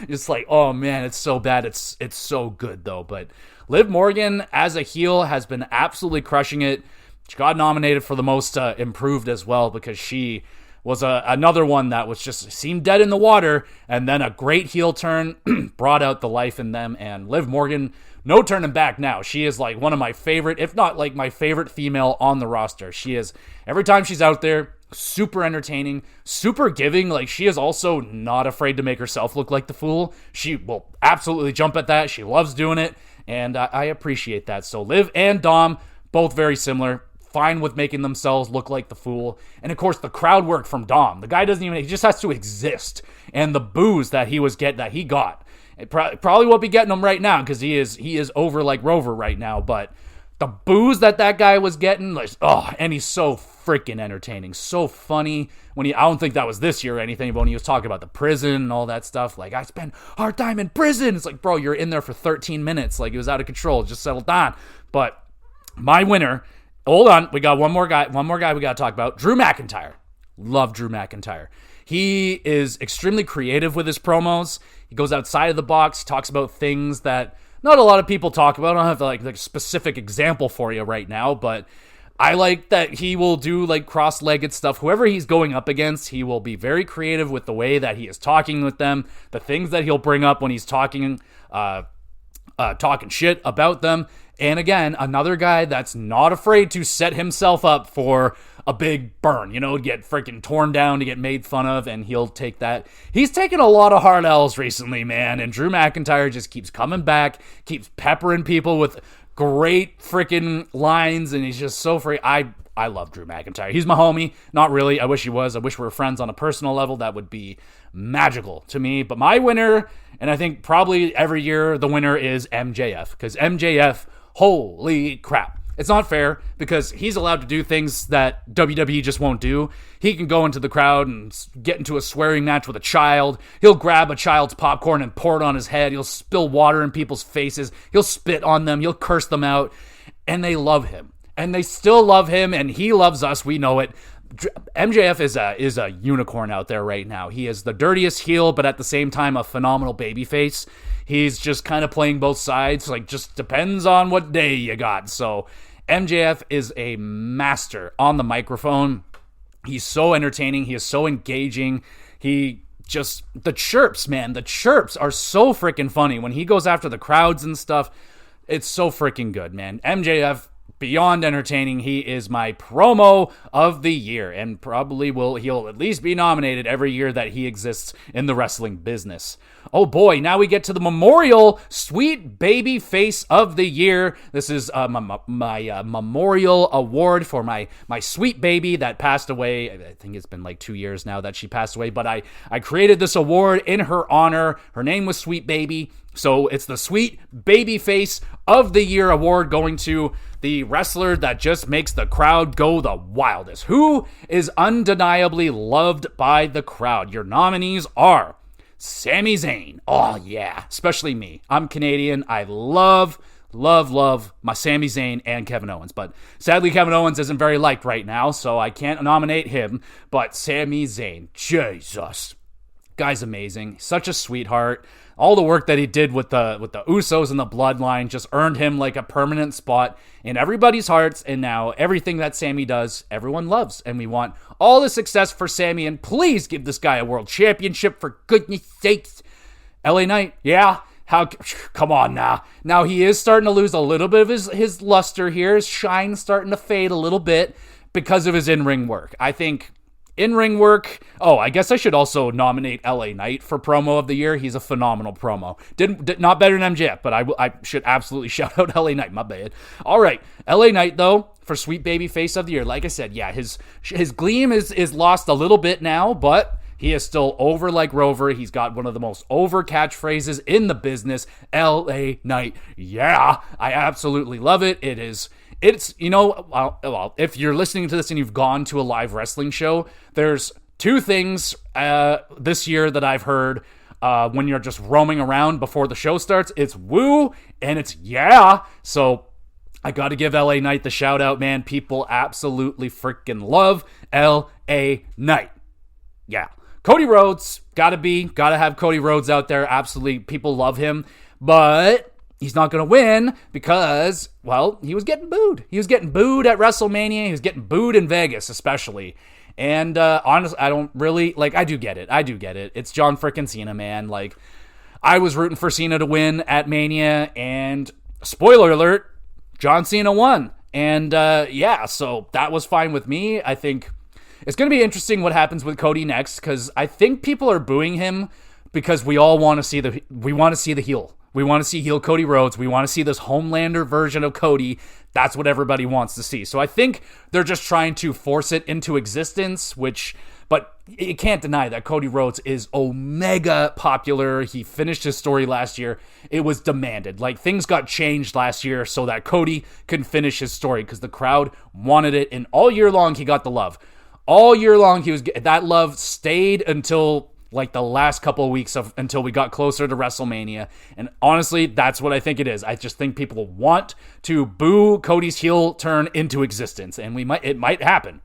It's like, oh, man, it's so bad. It's so good, though. But Liv Morgan, as a heel, has been absolutely crushing it. She got nominated for the most improved as well, because she was another one that was just seemed dead in the water, and then a great heel turn brought out the life in them. And Liv Morgan, no turning back now. She is like one of my favorite, if not like my favorite female on the roster. She is, every time she's out there, super entertaining, super giving. Like, she is also not afraid to make herself look like the fool. She will absolutely jump at that. She loves doing it, and I appreciate that. So Liv and Dom, both very similar. Fine with making themselves look like the fool. And of course, the crowd work from Dom. The guy he just has to exist. And the boos that he got. It probably won't be getting them right now, because he is over like Rover right now. But the boos that guy was getting, like, and he's so freaking entertaining, so funny. I don't think that was this year or anything, but when he was talking about the prison and all that stuff, like, I spent hard time in prison. It's like, bro, you're in there for 13 minutes. Like, it was out of control. Just settle down. But my winner. Hold on, we got one more guy we got to talk about. Drew McIntyre. Love Drew McIntyre. He is extremely creative with his promos. He goes outside of the box. He talks about things that not a lot of people talk about. I don't have like a specific example for you right now, but I like that he will do like cross-legged stuff. Whoever he's going up against, he will be very creative with the way that he is talking with them, the things that he'll bring up when he's talking shit about them. And again, another guy that's not afraid to set himself up for a big burn, get freaking torn down, to get made fun of, and he'll take that. He's taken a lot of hard L's recently, man, and Drew McIntyre just keeps coming back, keeps peppering people with great freaking lines, and he's just so free. I love Drew McIntyre. He's my homie. Not really. I wish he was. I wish we were friends on a personal level. That would be magical to me. But my winner, and I think probably every year the winner is MJF, because MJF, holy crap. It's not fair because he's allowed to do things that WWE just won't do. He can go into the crowd and get into a swearing match with a child. He'll grab a child's popcorn and pour it on his head. He'll spill water in people's faces. He'll spit on them. He'll curse them out. And they love him. And they still love him, and he loves us. We know it. MJF is a unicorn out there right now. He is the dirtiest heel, but at the same time, a phenomenal babyface. He's just kind of playing both sides. Like, just depends on what day you got. So MJF is a master on the microphone. He's so entertaining. He is so engaging. The chirps, man. The chirps are so freaking funny. When he goes after the crowds and stuff, it's so freaking good, man. MJF, beyond entertaining. He is my promo of the year, and probably he'll at least be nominated every year that he exists in the wrestling business. Oh boy, now we get to the Memorial Sweet Baby Face of the Year. This is my Memorial Award for my sweet baby that passed away. I think it's been like 2 years now that she passed away, but I created this award in her honor. Her name was Sweet Baby, so it's the Sweet Baby Face of the Year award going to the wrestler that just makes the crowd go the wildest. Who is undeniably loved by the crowd? Your nominees are Sami Zayn. Oh, yeah. Especially me. I'm Canadian. I love my Sami Zayn and Kevin Owens. But sadly, Kevin Owens isn't very liked right now, so I can't nominate him. But Sami Zayn, Jesus. Guy's amazing. Such a sweetheart. All the work that he did with the Usos and the Bloodline just earned him like a permanent spot in everybody's hearts. And now everything that Sami does, everyone loves. And we want all the success for Sami. And please give this guy a world championship, for goodness sakes. LA Knight, yeah. Come on now. Now he is starting to lose a little bit of his luster here. His shine's starting to fade a little bit because of his in-ring work. I think in-ring work. Oh, I guess I should also nominate LA Knight for promo of the year. He's a phenomenal promo. Did not better than MJF, but I should absolutely shout out LA Knight. My bad. All right, LA Knight though for Sweet Baby Face of the Year. Like I said, yeah, his gleam is lost a little bit now, but he is still over like Rover. He's got one of the most over catchphrases in the business. LA Knight. Yeah, I absolutely love it. It's, well, if you're listening to this and you've gone to a live wrestling show, there's two things this year that I've heard when you're just roaming around before the show starts. It's woo and it's yeah. So I got to give LA Knight the shout out, man. People absolutely freaking love LA Knight. Yeah. Cody Rhodes, gotta have Cody Rhodes out there. Absolutely. People love him, but he's not going to win because, well, he was getting booed. He was getting booed at WrestleMania. He was getting booed in Vegas, especially. And honestly, I don't really, I do get it. It's John frickin' Cena, man. Like, I was rooting for Cena to win at Mania, and spoiler alert, John Cena won. And yeah, so that was fine with me. I think it's going to be interesting what happens with Cody next, because I think people are booing him because we all want to see the heel. We want to see heel Cody Rhodes. We want to see this Homelander version of Cody. That's what everybody wants to see. So I think they're just trying to force it into existence, but you can't deny that Cody Rhodes is omega popular. He finished his story last year. It was demanded. Things got changed last year so that Cody could finish his story because the crowd wanted it, and all year long he got the love. All year long that love stayed until the last couple of weeks until we got closer to WrestleMania. And honestly, that's what I think it is. I just think people want to boo Cody's heel turn into existence, and it might happen.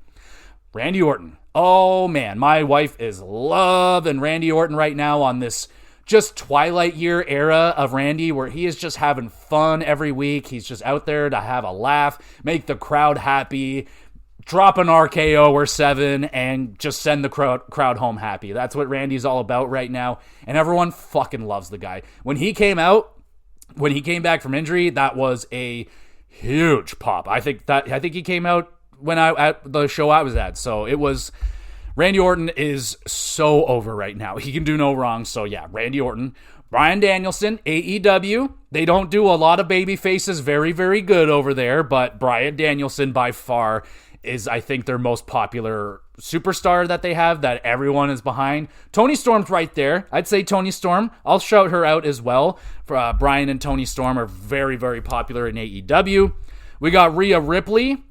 Randy Orton. Oh man, my wife is loving Randy Orton right now on this just Twilight Year era of Randy, where he is just having fun every week. He's just out there to have a laugh, make the crowd happy, drop an RKO or 7, and just send the crowd home happy. That's what Randy's all about right now, and everyone fucking loves the guy. When he came back from injury, that was a huge pop. I think he came out at the show I was at. So it was, Randy Orton is so over right now. He can do no wrong. So yeah, Randy Orton. Bryan Danielson, AEW. They don't do a lot of baby faces very, very good over there, but Bryan Danielson by far is, I think, their most popular superstar that they have, that everyone is behind. Toni Storm's right there. I'd say Toni Storm. I'll shout her out as well. Bryan and Toni Storm are very, very popular in AEW. We got Rhea Ripley.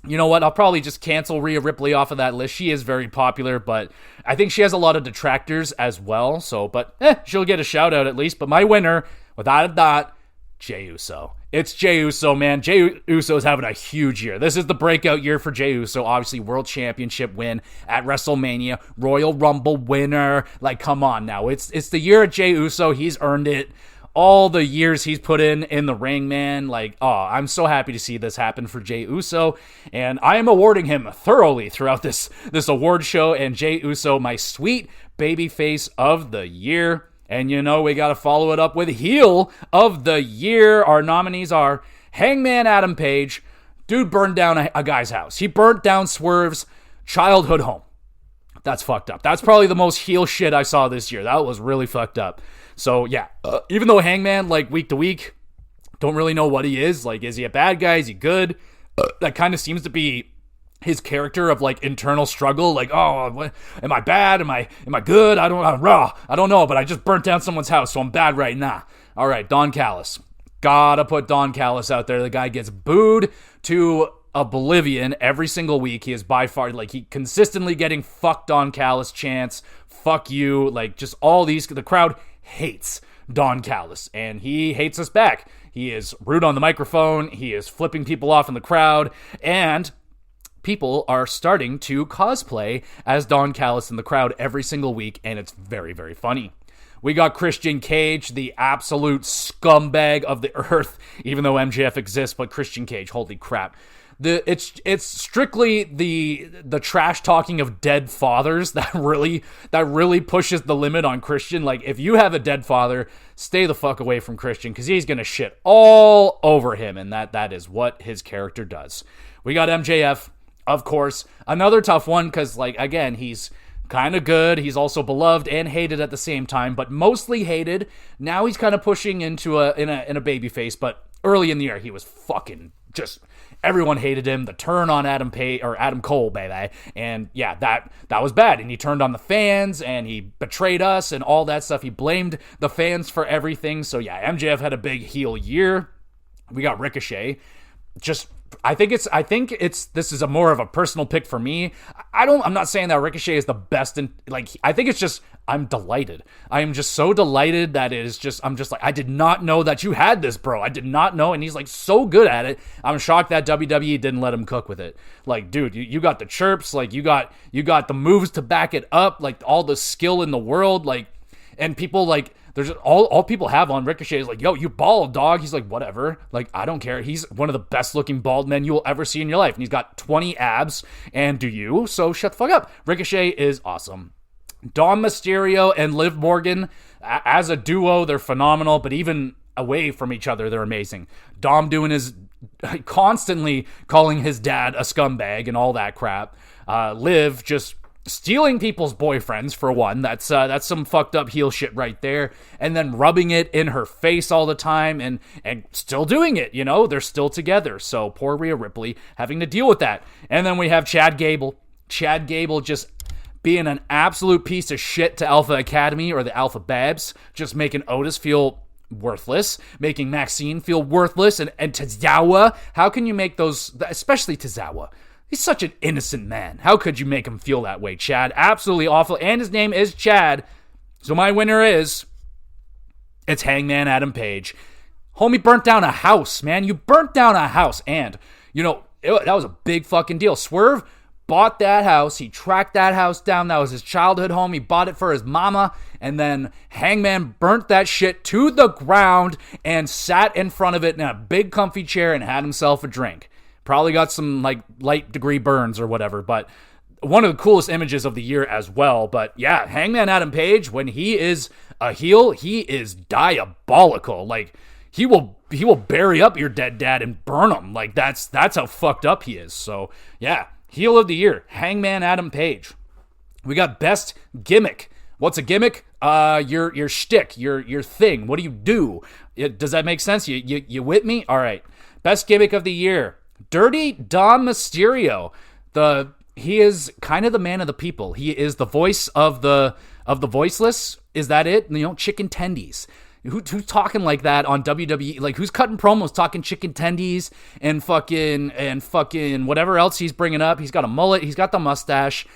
You know what? I'll probably just cancel Rhea Ripley off of that list. She is very popular, but I think she has a lot of detractors as well. So, but she'll get a shout out at least. But my winner, without a doubt, Jey Uso. It's Jey Uso, man. Jey Uso is having a huge year. This is the breakout year for Jey Uso. Obviously, World Championship win at WrestleMania, Royal Rumble winner. Like, come on now. It's the year of Jey Uso. He's earned it. All the years he's put in the ring, man. Like, I'm so happy to see this happen for Jey Uso. And I am awarding him thoroughly throughout this award show. And Jey Uso, my sweet babyface of the year. And you know, we got to follow it up with heel of the year. Our nominees are Hangman Adam Page. Dude burned down a guy's house. He burnt down Swerve's childhood home. That's fucked up. That's probably the most heel shit I saw this year. That was really fucked up. So, yeah, even though Hangman, like, week to week, don't really know what he is. Like, is he a bad guy? Is he good? That kind of seems to be his character of, like, internal struggle. Like, what, am I bad? Am I good? I don't know, but I just burnt down someone's house, so I'm bad right now. All right, Don Callis. Gotta put Don Callis out there. The guy gets booed to oblivion every single week. He is by far, like, he consistently getting fucked Don Callis chants. Fuck you. Like, just all these, the crowd hates Don Callis, and he hates us back. He is rude on the microphone. He is flipping people off in the crowd, and people are starting to cosplay as Don Callis in the crowd every single week, and it's very, very funny. We got Christian Cage, the absolute scumbag of the earth, even though MJF exists, but Christian Cage, holy crap. It's strictly the trash talking of dead fathers that really pushes the limit on Christian. Like, if you have a dead father, stay the fuck away from Christian, because he's gonna shit all over him, and that is what his character does. We got MJF, of course, another tough one, because, like, again, he's kind of good. He's also beloved and hated at the same time, but mostly hated. Now he's kind of pushing into a babyface, but early in the year he was fucking just. Everyone hated him. The turn on Adam Cole, baby. And yeah, that was bad. And he turned on the fans, and he betrayed us and all that stuff. He blamed the fans for everything. So yeah, MJF had a big heel year. We got Ricochet. I think this is a more of a personal pick for me. I'm not saying that Ricochet is the best I think it's just, I'm delighted. I am just so delighted that I'm just like, I did not know that you had this, bro. I did not know. And he's like so good at it. I'm shocked that WWE didn't let him cook with it. Like, dude, you got the chirps, like you got the moves to back it up, like all the skill in the world, like, and people like, there's all people have on Ricochet is like, yo, you bald, dog. He's like, whatever. Like, I don't care. He's one of the best looking bald men you will ever see in your life. And he's got 20 abs. And do you? So shut the fuck up. Ricochet is awesome. Dom Mysterio and Liv Morgan, as a duo, they're phenomenal. But even away from each other, they're amazing. Dom constantly calling his dad a scumbag and all that crap. Liv just stealing people's boyfriends, for one. That's some fucked up heel shit right there. And then rubbing it in her face all the time and still doing it, you know? They're still together. So poor Rhea Ripley having to deal with that. And then we have Chad Gable. Chad Gable just being an absolute piece of shit to Alpha Academy or the Alpha Babs, just making Otis feel worthless, making Maxine feel worthless, and Tozawa. How can you make those, especially Tozawa? He's such an innocent man. How could you make him feel that way, Chad? Absolutely awful. And his name is Chad. So my winner it's Hangman Adam Page. Homie burnt down a house, man. You burnt down a house. And, you know, that was a big fucking deal. Swerve bought that house. He tracked that house down. That was his childhood home. He bought it for his mama. And then Hangman burnt that shit to the ground and sat in front of it in a big comfy chair and had himself a drink. Probably got some like light degree burns or whatever, but one of the coolest images of the year as well. But yeah, Hangman Adam Page, when he is a heel, he is diabolical. Like, he will bury up your dead dad and burn him. Like, that's how fucked up he is. So yeah, heel of the year, Hangman Adam Page. We got best gimmick. What's a gimmick? your shtick, your thing. What do you do? Does that make sense? You with me? All right. Best gimmick of the year, Dirty Dom Mysterio. He is kind of the man of the people. He is the voice of the voiceless. Is that it? Chicken tendies. Who's talking like that on WWE? Like, who's cutting promos talking chicken tendies and fucking whatever else he's bringing up? He's got a mullet. He's got the mustache.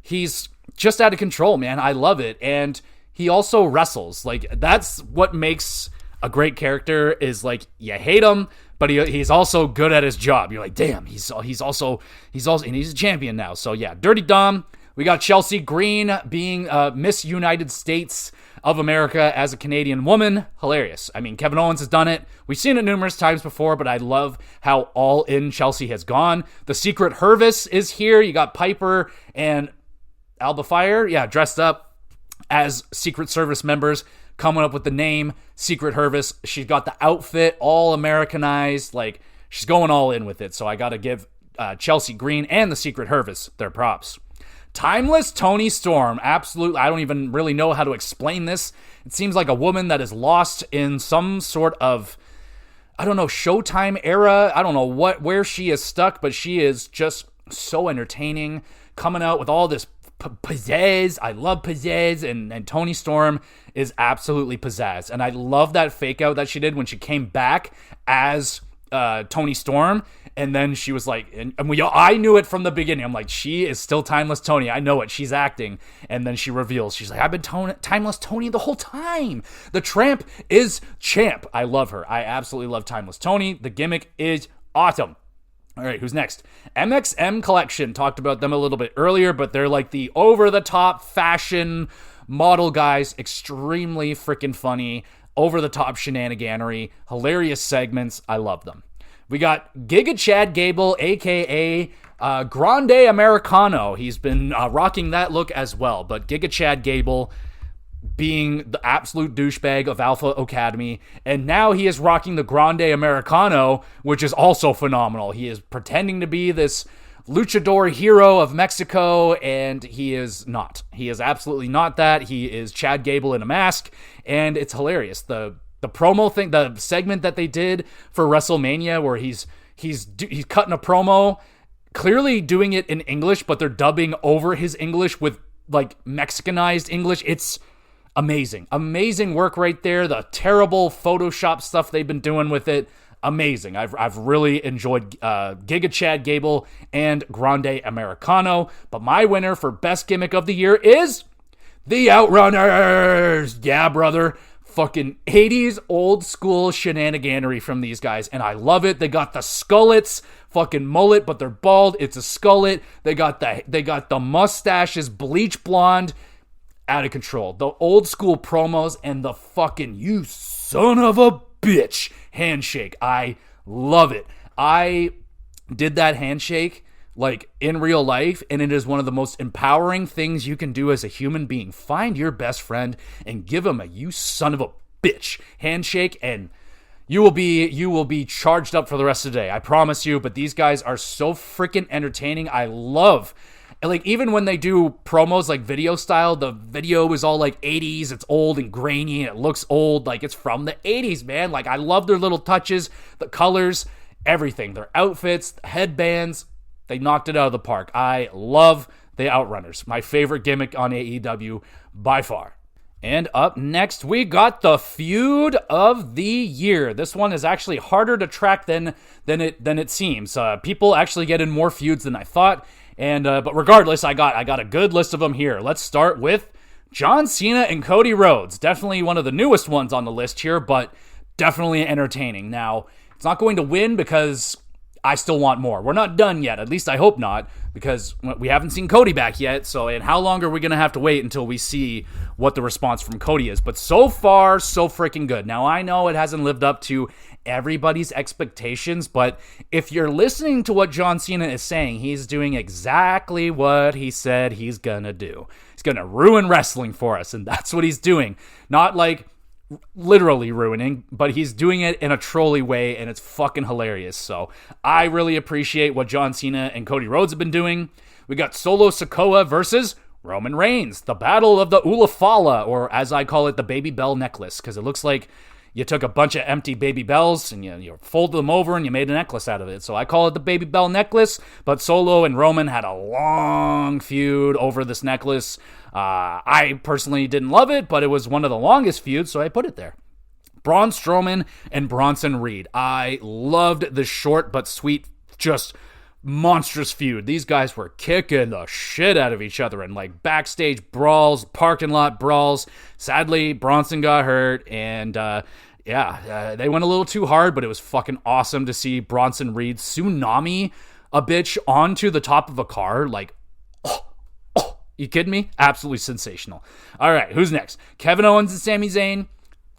He's just out of control, man. I love it. And he also wrestles. Like, that's what makes a great character, is like, you hate him, but he's also good at his job. You're like, damn, he's also, and he's a champion now. So yeah, Dirty Dom. We got Chelsea Green being Miss United States of America as a Canadian woman. Hilarious. I mean, Kevin Owens has done it. We've seen it numerous times before, but I love how all in Chelsea has gone. The Secret Hervis is here. You got Piper and Alba Fire, dressed up as Secret Service members, coming up with the name Secret Hervis. She's got the outfit all Americanized. Like, she's going all in with it. So I got to give Chelsea Green and the Secret Hervis their props. Timeless Toni Storm. Absolutely. I don't even really know how to explain this. It seems like a woman that is lost in some sort of, I don't know, Showtime era. I don't know where she is stuck, but she is just so entertaining, coming out with all this pizzazz. I love pizzazz, and Toni Storm is absolutely pizzazz. And I love that fake out that she did when she came back as Toni Storm, and then she was like, I knew it from the beginning. I'm like, she is still Timeless Toni. I know it. She's acting. And then she reveals, she's like, I've been Timeless Toni the whole time. The tramp is champ. I love her. I absolutely love Timeless Toni. The gimmick is awesome. All right, who's next? MXM Collection. Talked about them a little bit earlier, but they're like the over-the-top fashion model guys. Extremely freaking funny. Over-the-top shenaniganery. Hilarious segments. I love them. We got Giga Chad Gable, a.k.a. Grande Americano. He's been rocking that look as well. But Giga Chad Gable being the absolute douchebag of Alpha Academy. And now he is rocking the Grande Americano, which is also phenomenal. He is pretending to be this luchador hero of Mexico, and he is not. He is absolutely not that. He is Chad Gable in a mask, and it's hilarious. The promo thing, the segment that they did for WrestleMania, where he's cutting a promo, clearly doing it in English, but they're dubbing over his English with like Mexicanized English. It's amazing work right there. The terrible Photoshop stuff they've been doing with it, amazing. I've really enjoyed Giga Chad Gable and Grande Americano. But my winner for best gimmick of the year is the Outrunners. Yeah, brother. Fucking 80s old school shenaniganery from these guys, and I love it. They got the skullets, fucking mullet, but they're bald. It's a skullet. They got the mustaches, bleach blonde, out of control. The old school promos and the fucking you son of a bitch handshake. I love it. I did that handshake like in real life, and it is one of the most empowering things you can do as a human being. Find your best friend and give him a you son of a bitch handshake, and you will be charged up for the rest of the day. I promise you. But these guys are so freaking entertaining. I love, like, even when they do promos like video style, the video is all like 80s. It's old and grainy and it looks old, like it's from the 80s, man. Like, I love their little touches, the colors, everything, their outfits, the headbands. They knocked it out of the park. I love the Outrunners. My favorite gimmick on AEW by far. And up next, we got the feud of the year. This one is actually harder to track than it seems. People actually get in more feuds than I thought. And but regardless, I got a good list of them here. Let's start with John Cena and Cody Rhodes. Definitely one of the newest ones on the list here, but definitely entertaining. Now, it's not going to win because I still want more. We're not done yet. At least I hope not, because we haven't seen Cody back yet. So, and how long are we going to have to wait until we see what the response from Cody is? But so far, so freaking good. Now, I know it hasn't lived up to everybody's expectations, but if you're listening to what John Cena is saying, he's doing exactly what he said he's going to do. He's going to ruin wrestling for us, and that's what he's doing. Not like literally ruining, but he's doing it in a trolly way, and it's fucking hilarious. So I really appreciate what John Cena and Cody Rhodes have been doing. We got Solo Sikoa versus Roman Reigns, the Battle of the Ulafala, or as I call it, the Baby Bell Necklace, because it looks like you took a bunch of empty baby bells and you folded them over and you made a necklace out of it. So I call it the Baby Bell Necklace, but Solo and Roman had a long feud over this necklace. I personally didn't love it, but it was one of the longest feuds, so I put it there. Braun Strowman and Bronson Reed. I loved the short but sweet, just monstrous feud. These guys were kicking the shit out of each other in like backstage brawls, parking lot brawls. Sadly, Bronson got hurt, and they went a little too hard, but it was fucking awesome to see Bronson Reed tsunami a bitch onto the top of a car. Like, you kidding me? Absolutely sensational. All right, who's next? Kevin Owens and Sami Zayn.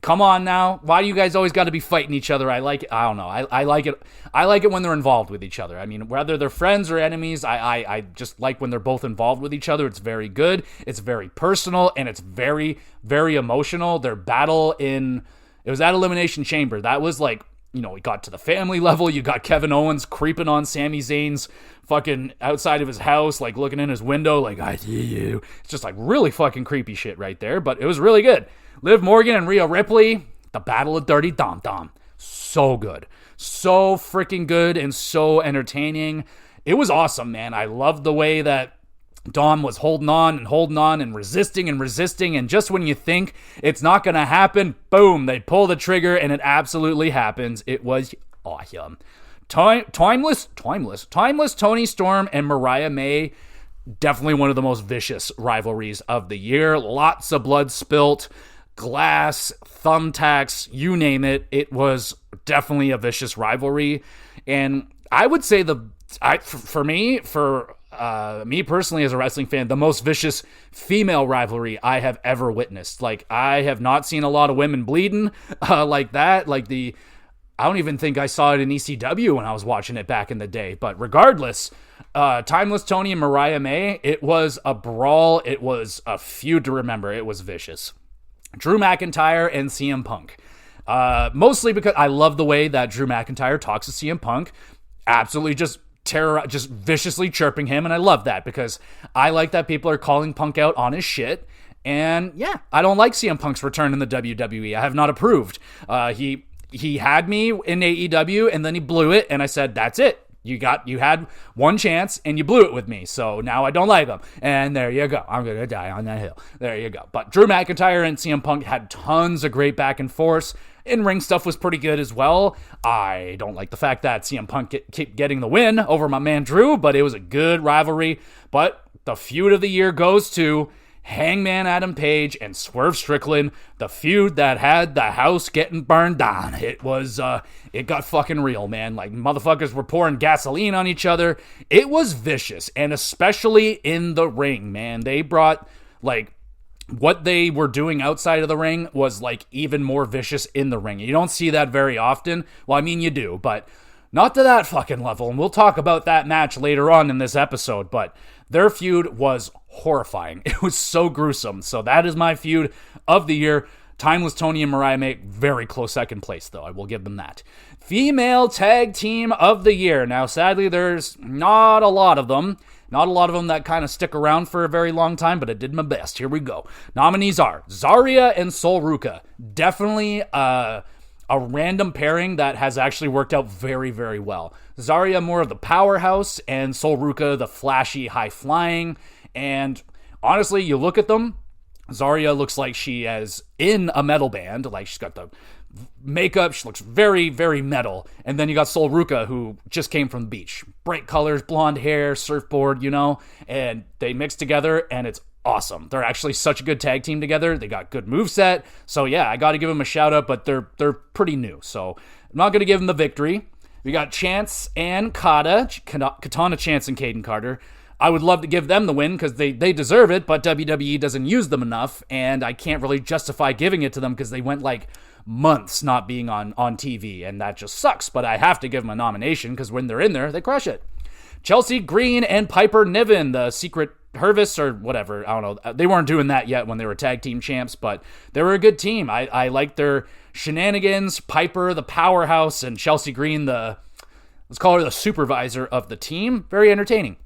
Come on now. Why do you guys always got to be fighting each other? I like it. I don't know. I like it. I like it when they're involved with each other. I mean, whether they're friends or enemies, I just like when they're both involved with each other. It's very good. It's very personal, and it's very, very emotional. Their battle it was at Elimination Chamber. That was like, we got to the family level. You got Kevin Owens creeping on Sami Zayn's fucking outside of his house, like looking in his window, like, I see you. It's just like really fucking creepy shit right there, but it was really good. Liv Morgan and Rhea Ripley, the Battle of Dirty Dom Dom. So good. So freaking good and so entertaining. It was awesome, man. I loved the way that Dom was holding on and resisting, and just when you think it's not going to happen, boom, they pull the trigger and it absolutely happens. It was awesome. Timeless Toni Storm and Mariah May, definitely one of the most vicious rivalries of the year. Lots of blood spilt, glass, thumbtacks, you name it. It was definitely a vicious rivalry. And I would say for me personally as a wrestling fan, the most vicious female rivalry I have ever witnessed. Like, I have not seen a lot of women bleeding like that. Like I don't even think I saw it in ECW when I was watching it back in the day. But regardless, Timeless Toni and Mariah May, it was a brawl. It was a feud to remember. It was vicious. Drew McIntyre and CM Punk. Mostly because I love the way that Drew McIntyre talks to CM Punk. Absolutely just viciously chirping him. And I love that because I like that people are calling Punk out on his shit. And yeah, I don't like CM Punk's return in the WWE. I have not approved. He had me in AEW and then he blew it. And I said, that's it. You had one chance and you blew it with me. So now I don't like him. And there you go. I'm going to die on that hill. There you go. But Drew McIntyre and CM Punk had tons of great back and forth. In-ring stuff was pretty good as well. I don't like the fact that CM Punk kept getting the win over my man Drew, but it was a good rivalry. But the feud of the year goes to Hangman Adam Page and Swerve Strickland, the feud that had the house getting burned down. It got fucking real, man. Like, motherfuckers were pouring gasoline on each other. It was vicious, and especially in the ring, man. They brought, like, what they were doing outside of the ring was, like, even more vicious in the ring. You don't see that very often. Well, I mean, you do, but not to that fucking level, and we'll talk about that match later on in this episode, but their feud was horrifying. It was so gruesome. So that is my feud of the year. Timeless Toni and Mariah May, very close second place, though. I will give them that. Female Tag Team of the Year. Now, sadly, there's not a lot of them. Not a lot of them that kind of stick around for a very long time, but I did my best. Here we go. Nominees are Zarya and Sol Ruka. Definitely a random pairing that has actually worked out very, very well. Zarya more of the powerhouse, and Sol Ruka the flashy, high-flying. And honestly, you look at them, Zarya looks like she is in a metal band. Like, she's got the makeup, she looks very, very metal. And then you got Sol Ruka, who just came from the beach. Bright colors, blonde hair, surfboard, and they mix together, and it's awesome. They're actually such a good tag team together. They got good moveset. So yeah, I got to give them a shout out, but they're pretty new. So I'm not going to give them the victory. We got Chance and Katana Chance and Caden Carter. I would love to give them the win because they deserve it, but WWE doesn't use them enough, and I can't really justify giving it to them because they went like months not being on TV, and that just sucks, but I have to give them a nomination because when they're in there, they crush it. Chelsea Green and Piper Niven, the Secret Hervis or whatever, I don't know. They weren't doing that yet when they were tag team champs, but they were a good team. I liked their shenanigans. Piper, the powerhouse, and Chelsea Green, let's call her the supervisor of the team. Very entertaining.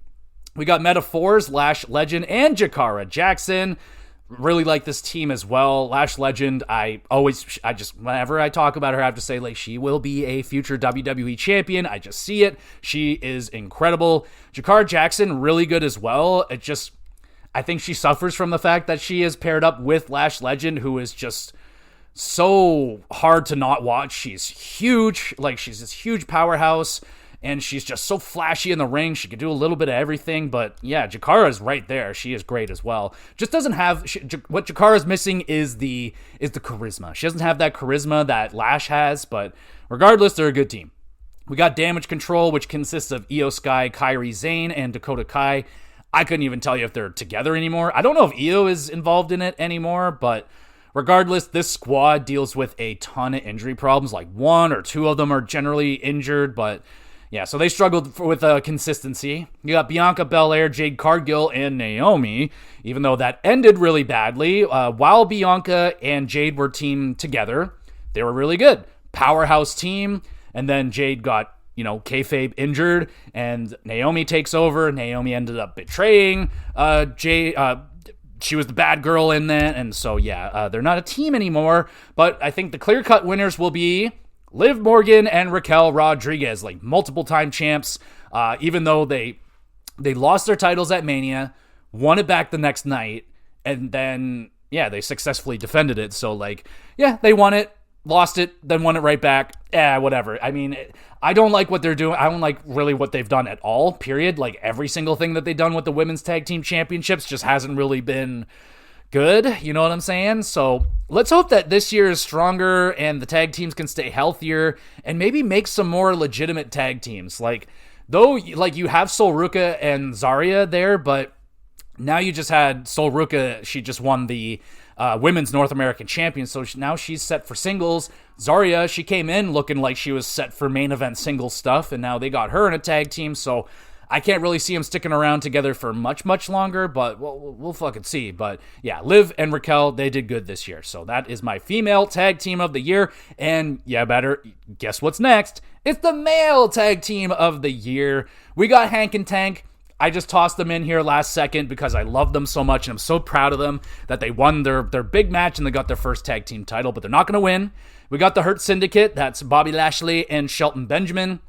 We got Metaphors, Lash Legend, and Jakara Jackson. Really like this team as well. Lash Legend, whenever I talk about her, I have to say, like, she will be a future WWE champion. I just see it. She is incredible. Jakara Jackson, really good as well. I think she suffers from the fact that she is paired up with Lash Legend, who is just so hard to not watch. She's huge. Like, she's this huge powerhouse. And she's just so flashy in the ring. She can do a little bit of everything. But yeah, Jakara is right there. She is great as well. Just doesn't have... what Jakara is missing is the charisma. She doesn't have that charisma that Lash has. But regardless, they're a good team. We got Damage Control, which consists of Io Sky, Kairi Sane, and Dakota Kai. I couldn't even tell you if they're together anymore. I don't know if Io is involved in it anymore. But regardless, this squad deals with a ton of injury problems. Like 1 or 2 of them are generally injured. But... yeah, so they struggled with consistency. You got Bianca Belair, Jade Cargill, and Naomi, even though that ended really badly. While Bianca and Jade were teamed together, they were really good. Powerhouse team, and then Jade got, kayfabe injured, and Naomi takes over. Naomi ended up betraying Jade. She was the bad girl in that, and so, they're not a team anymore. But I think the clear-cut winners will be Liv Morgan and Raquel Rodriguez, like multiple-time champs, even though they lost their titles at Mania, won it back the next night, and then, they successfully defended it. So, they won it, lost it, then won it right back. Whatever. I mean, I don't like what they're doing. I don't like really what they've done at all, period. Like, every single thing that they've done with the Women's Tag Team Championships just hasn't really been good, you know what I'm saying? So let's hope that this year is stronger and the tag teams can stay healthier and maybe make some more legitimate tag teams. You have Sol Ruka and Zarya there, but now you just had Sol Ruka. She just won the Women's North American Champion, so now she's set for singles. Zarya, she came in looking like she was set for main event singles stuff, and now they got her in a tag team, so I can't really see them sticking around together for much, much longer, but we'll fucking see. But yeah, Liv and Raquel, they did good this year. So that is my female tag team of the year. And guess what's next? It's the male tag team of the year. We got Hank and Tank. I just tossed them in here last second because I love them so much and I'm so proud of them that they won their big match and they got their first tag team title, but they're not going to win. We got the Hurt Syndicate. That's Bobby Lashley and Shelton Benjamin.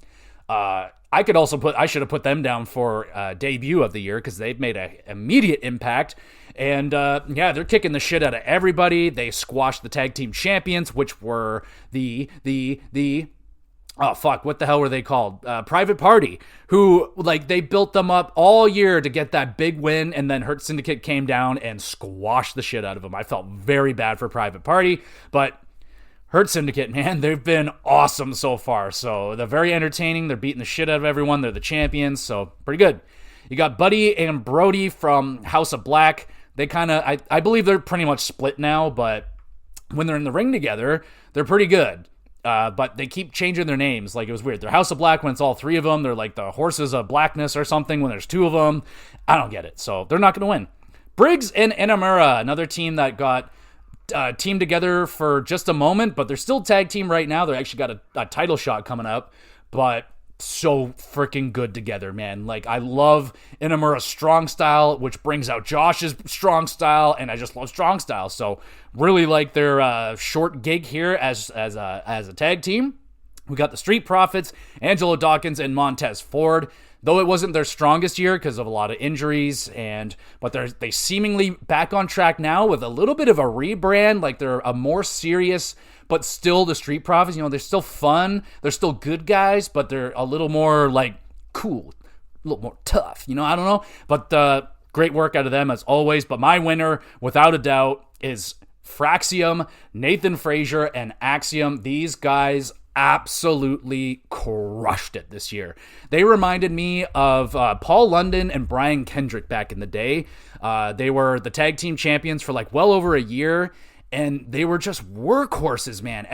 I should have put them down for debut of the year because they've made an immediate impact. And they're kicking the shit out of everybody. They squashed the tag team champions, which were what the hell were they called? Private Party, who, they built them up all year to get that big win, and then Hurt Syndicate came down and squashed the shit out of them. I felt very bad for Private Party, but Hurt Syndicate, man, they've been awesome so far. So they're very entertaining. They're beating the shit out of everyone. They're the champions, so pretty good. You got Buddy and Brody from House of Black. They I believe they're pretty much split now, but when they're in the ring together, they're pretty good. But they keep changing their names. It was weird. They're House of Black when it's all 3 of them. They're like the Horses of Blackness or something when there's 2 of them. I don't get it. So they're not going to win. Briggs and Inamura, another team that got teamed together for just a moment, but they're still tag team right now. They actually got a title shot coming up, but so freaking good together, man. I love Inamura's strong style, which brings out Josh's strong style, and I just love strong style. So really like their short gig here as a tag team. We got the Street Profits, Angelo Dawkins, and Montez Ford. Though it wasn't their strongest year because of a lot of injuries, but they seemingly back on track now with a little bit of a rebrand. They're a more serious, but still the Street Profits. They're still fun. They're still good guys, but they're a little more cool, a little more tough. I don't know. But great work out of them as always. But my winner, without a doubt, is Fraxium, Nathan Frazier, and Axiom. These guys absolutely crushed it this year. They reminded me of Paul London and Brian Kendrick back in the day. They were the tag team champions for well over a year, and they were just workhorses, man.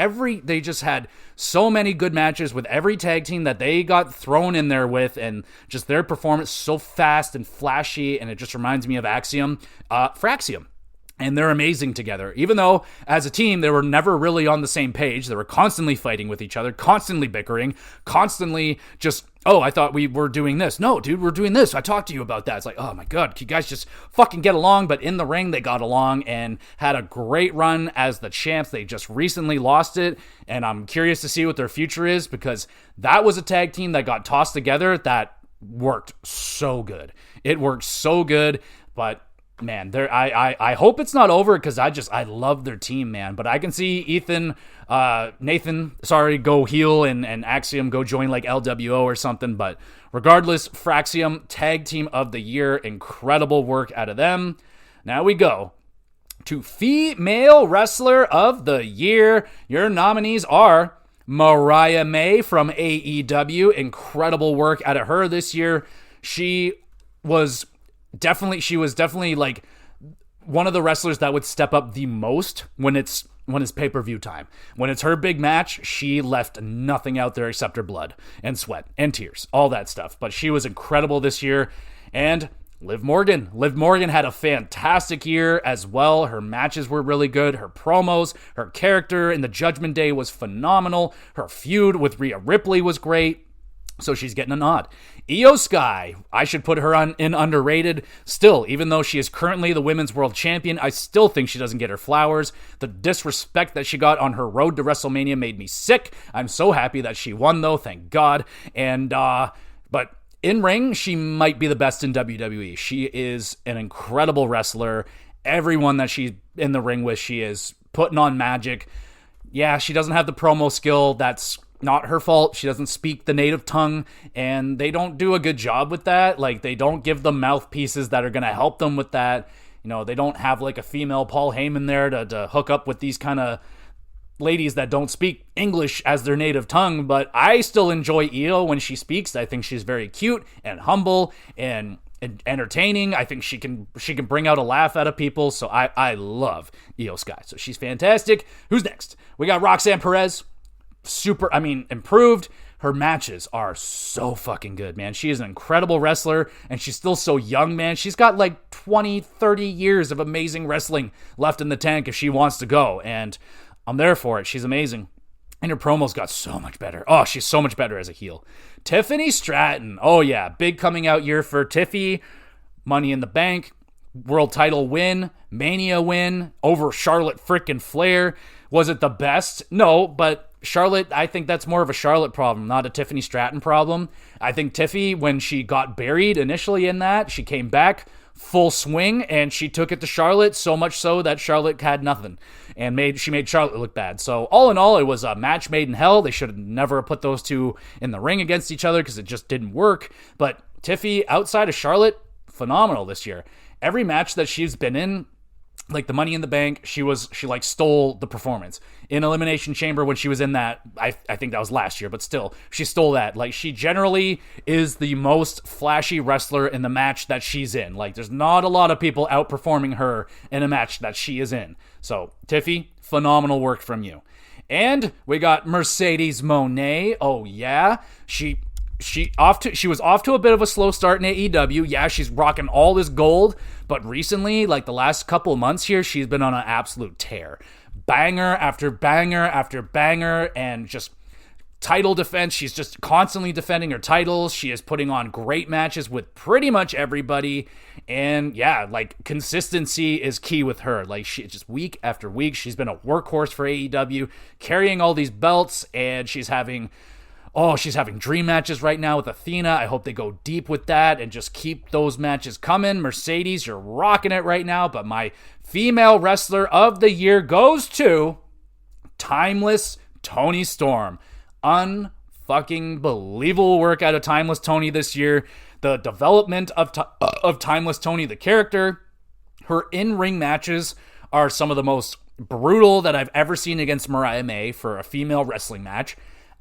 They just had so many good matches with every tag team that they got thrown in there with, and just their performance so fast and flashy, and it just reminds me of Axiom, Fraxium. And they're amazing together. Even though, as a team, they were never really on the same page. They were constantly fighting with each other, constantly bickering, constantly just oh, I thought we were doing this. No, dude, we're doing this. I talked to you about that. It's like, oh my God, can you guys just fucking get along? But in the ring, they got along and had a great run as the champs. They just recently lost it, and I'm curious to see what their future is, because that was a tag team that got tossed together that worked so good. It worked so good, but man, I hope it's not over, because I love their team, man. But I can see Nathan, go heel, and Axiom go join like LWO or something. But regardless, Fraxium Tag Team of the Year, incredible work out of them. Now we go to Female Wrestler of the Year. Your nominees are Mariah May from AEW. Incredible work out of her this year. She was definitely like one of the wrestlers that would step up the most when it's pay-per-view time. When it's her big match, she left nothing out there except her blood and sweat and tears, all that stuff. But she was incredible this year. And Liv Morgan had a fantastic year as well. Her matches were really good. Her promos, her character in the Judgment Day was phenomenal. Her feud with Rhea Ripley was great. So she's getting a nod. Io Sky, I should put her in underrated. Still, even though she is currently the women's world champion, I still think she doesn't get her flowers. The disrespect that she got on her road to WrestleMania made me sick. I'm so happy that she won, though, thank God. And but in ring, she might be the best in WWE. She is an incredible wrestler. Everyone that she's in the ring with, she is putting on magic. Yeah, she doesn't have the promo skill. That's not her fault. She doesn't speak the native tongue, and they don't do a good job with that. Like, they don't give them mouthpieces that are going to help them with that. You know, they don't have like a female Paul Heyman there to hook up with these kind of ladies that don't speak English as their native tongue. But I still enjoy Io when she speaks. I think she's very cute and humble and entertaining. I think she can bring out a laugh out of people. So I love Io Sky. So she's fantastic. Who's next? We got Roxanne Perez. Improved. Her matches are so fucking good, man. She is an incredible wrestler, and she's still so young, man. She's got like 20, 30 years of amazing wrestling left in the tank if she wants to go, and I'm there for it. She's amazing. And her promos got so much better. Oh, she's so much better as a heel. Tiffany Stratton. Oh, yeah. Big coming out year for Tiffy. Money in the Bank. World title win. Mania win over Charlotte frickin' Flair. Was it the best? No, but Charlotte, I think that's more of a Charlotte problem, not a Tiffany Stratton problem. I think Tiffy, when she got buried initially in that, she came back full swing, and she took it to Charlotte, so much so that Charlotte had nothing, and she made Charlotte look bad. So all in all, it was a match made in hell. They should have never put those two in the ring against each other, because it just didn't work. But Tiffy, outside of Charlotte, phenomenal this year. Every match that she's been in, like the Money in the Bank, she like stole the performance. In Elimination Chamber, when she was in that, I think that was last year, but still, she stole that. Like, she generally is the most flashy wrestler in the match that she's in. Like, there's not a lot of people outperforming her in a match that she is in. So, Tiffy, phenomenal work from you. And we got Mercedes Moné. Oh yeah, she was off to a bit of a slow start in AEW. Yeah, she's rocking all this gold, but recently, like the last couple of months here, she's been on an absolute tear. Banger after banger after banger, and just title defense. She's just constantly defending her titles. She is putting on great matches with pretty much everybody. And yeah, like, consistency is key with her. Like, she just week after week, she's been a workhorse for AEW, carrying all these belts, and she's having dream matches right now with Athena. I hope they go deep with that and just keep those matches coming. Mercedes, you're rocking it right now. But my female wrestler of the year goes to Timeless Toni Storm. Unfucking believable work out of Timeless Toni this year. The development of Timeless Toni, the character, her in-ring matches are some of the most brutal that I've ever seen against Mariah May for a female wrestling match.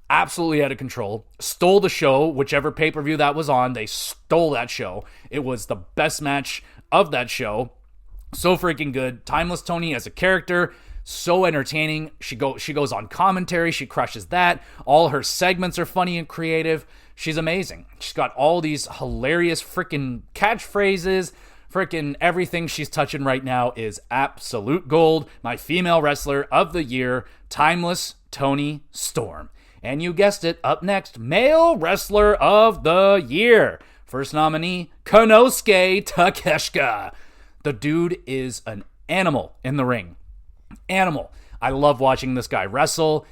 Absolutely out of control. Stole the show. Whichever pay-per-view that was on, they stole that show. It was the best match of that show. So freaking good. Timeless Toni as a character, so entertaining. She goes on commentary. She crushes that. All her segments are funny and creative. She's amazing. She's got all these hilarious freaking catchphrases. Freaking everything she's touching right now is absolute gold. My female wrestler of the year, Timeless Toni Storm. And you guessed it, up next, Male Wrestler of the Year. First nominee, Konosuke Takeshita. The dude is an animal in the ring. Animal. I love watching this guy wrestle.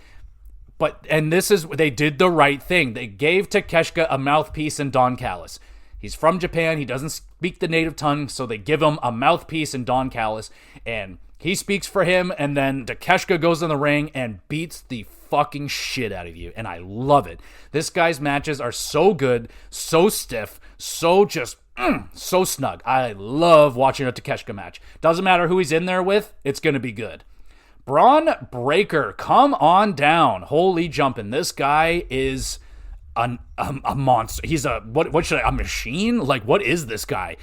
They did the right thing. They gave Takeshita a mouthpiece in Don Callis. He's from Japan. He doesn't speak the native tongue, so they give him a mouthpiece in Don Callis, and he speaks for him, and then Takeshita goes in the ring and beats the fucking shit out of you, and I love it. This guy's matches are so good, so stiff, so just, so snug. I love watching a Takeshita match. Doesn't matter who he's in there with, it's going to be good. Braun Breaker, come on down. Holy jumping. This guy is a monster. He's a machine? Like, what is this guy?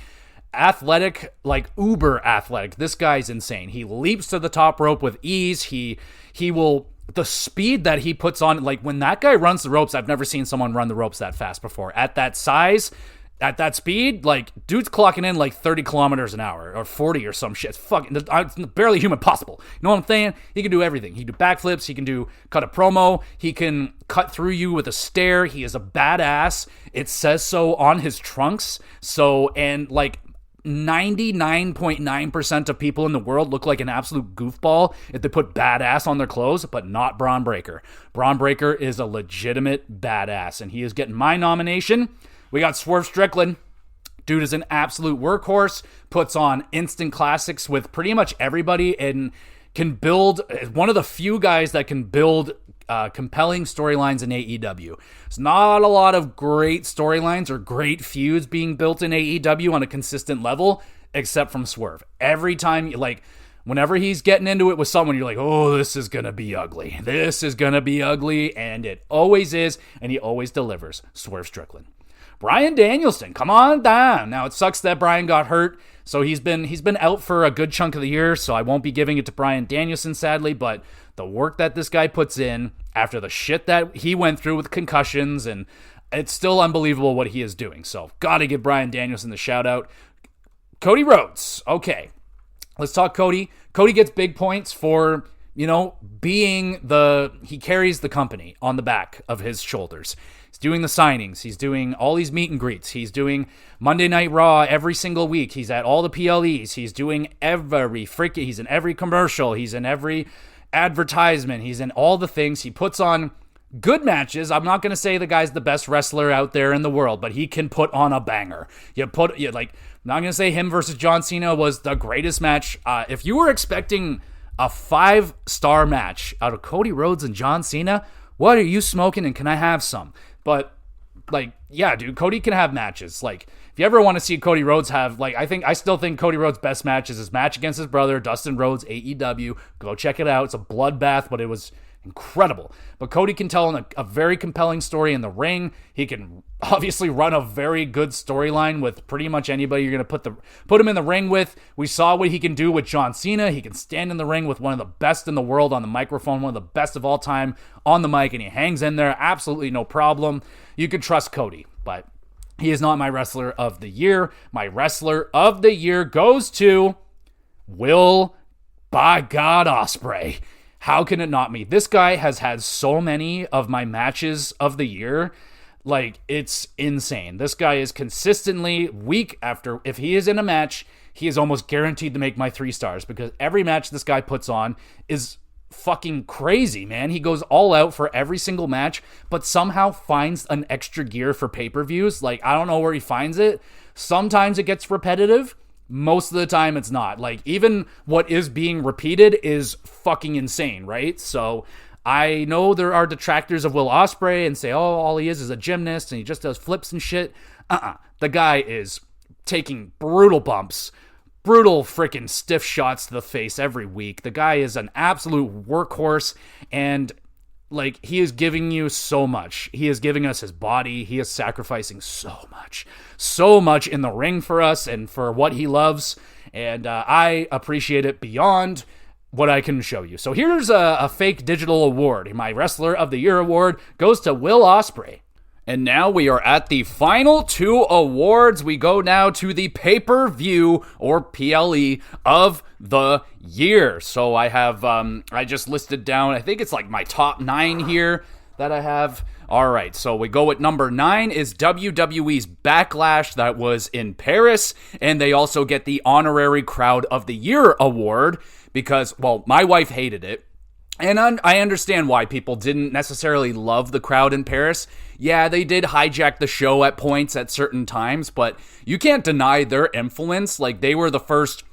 Athletic, like uber athletic. This guy's insane. He leaps to the top rope with ease. He will, the speed that he puts on, like when that guy runs the ropes, I've never seen someone run the ropes that fast before. At that size, at that speed, like, dude's clocking in like 30 kilometers an hour or 40 or some shit. It's barely human possible. You know what I'm saying? He can do everything. He can do backflips. He can cut a promo. He can cut through you with a stare. He is a badass. It says so on his trunks. And like 99.9% of people in the world look like an absolute goofball if they put badass on their clothes, but not Braun Breaker. Braun Breaker is a legitimate badass, and he is getting my nomination. We got Swerve Strickland. Dude is an absolute workhorse, puts on instant classics with pretty much everybody, and can build, one of the few guys that can build compelling storylines in AEW. There's not a lot of great storylines or great feuds being built in AEW on a consistent level, except from Swerve. Every time, like, whenever he's getting into it with someone, you're like, oh, this is going to be ugly. This is going to be ugly, and it always is, and he always delivers. Swerve Strickland. Bryan Danielson, come on down. Now, it sucks that Bryan got hurt, so he's been out for a good chunk of the year, so I won't be giving it to Bryan Danielson, sadly, but the work that this guy puts in after the shit that he went through with concussions, and it's still unbelievable what he is doing. So, gotta give Bryan Danielson the shout out. Cody Rhodes. Okay, let's talk Cody. Cody gets big points for, being he carries the company on the back of his shoulders. He's doing the signings. He's doing all these meet and greets. He's doing Monday Night Raw every single week. He's at all the PLEs. He's doing he's in every commercial. He's in every advertisement. He's in all the things. He puts on good matches. I'm not going to say the guy's the best wrestler out there in the world, but he can put on a banger. I'm not going to say him versus John Cena was the greatest match. If you were expecting a 5-star match out of Cody Rhodes and John Cena, what are you smoking, and can I have some? But, yeah, dude, Cody can have matches. Like, if you ever want to see Cody Rhodes have, I still think Cody Rhodes' best match is his match against his brother, Dustin Rhodes, AEW. Go check it out. It's a bloodbath, but it was incredible. But Cody can tell a very compelling story in the ring. He can obviously run a very good storyline with pretty much anybody you're going to put him in the ring with. We saw what he can do with John Cena. He can stand in the ring with one of the best in the world on the microphone, one of the best of all time on the mic, and he hangs in there. Absolutely no problem. You can trust Cody, but he is not my wrestler of the year. My wrestler of the year goes to Will, by God, Ospreay. How can it not be? This guy has had so many of my matches of the year. Like, it's insane. This guy is consistently, week after, if he is in a match, he is almost guaranteed to make my 3 stars, because every match this guy puts on is fucking crazy, man. He goes all out for every single match, but somehow finds an extra gear for pay-per-views. Like, I don't know where he finds it. Sometimes it gets repetitive. Most of the time it's not. Like, even what is being repeated is fucking insane, right? So I know there are detractors of Will Ospreay and say, oh, all he is a gymnast and he just does flips and shit. The guy is taking brutal bumps, brutal freaking stiff shots to the face every week. The guy is an absolute workhorse, and like, he is giving you so much. He is giving us his body. He is sacrificing so much in the ring for us and for what he loves. And I appreciate it beyond what I can show you. So here's a fake digital award. My Wrestler of the Year award goes to Will Ospreay. And now we are at the final 2 awards. We go now to the pay-per-view, or PLE, of the year. So I have, I just listed down, I think it's like my top 9 here that I have. All right, so we go with number 9 is WWE's Backlash. That was in Paris, and they also get the honorary Crowd of the Year award because, well, my wife hated it. And I understand why people didn't necessarily love the crowd in Paris. Yeah, they did hijack the show at points at certain times, but you can't deny their influence. Like, they were the first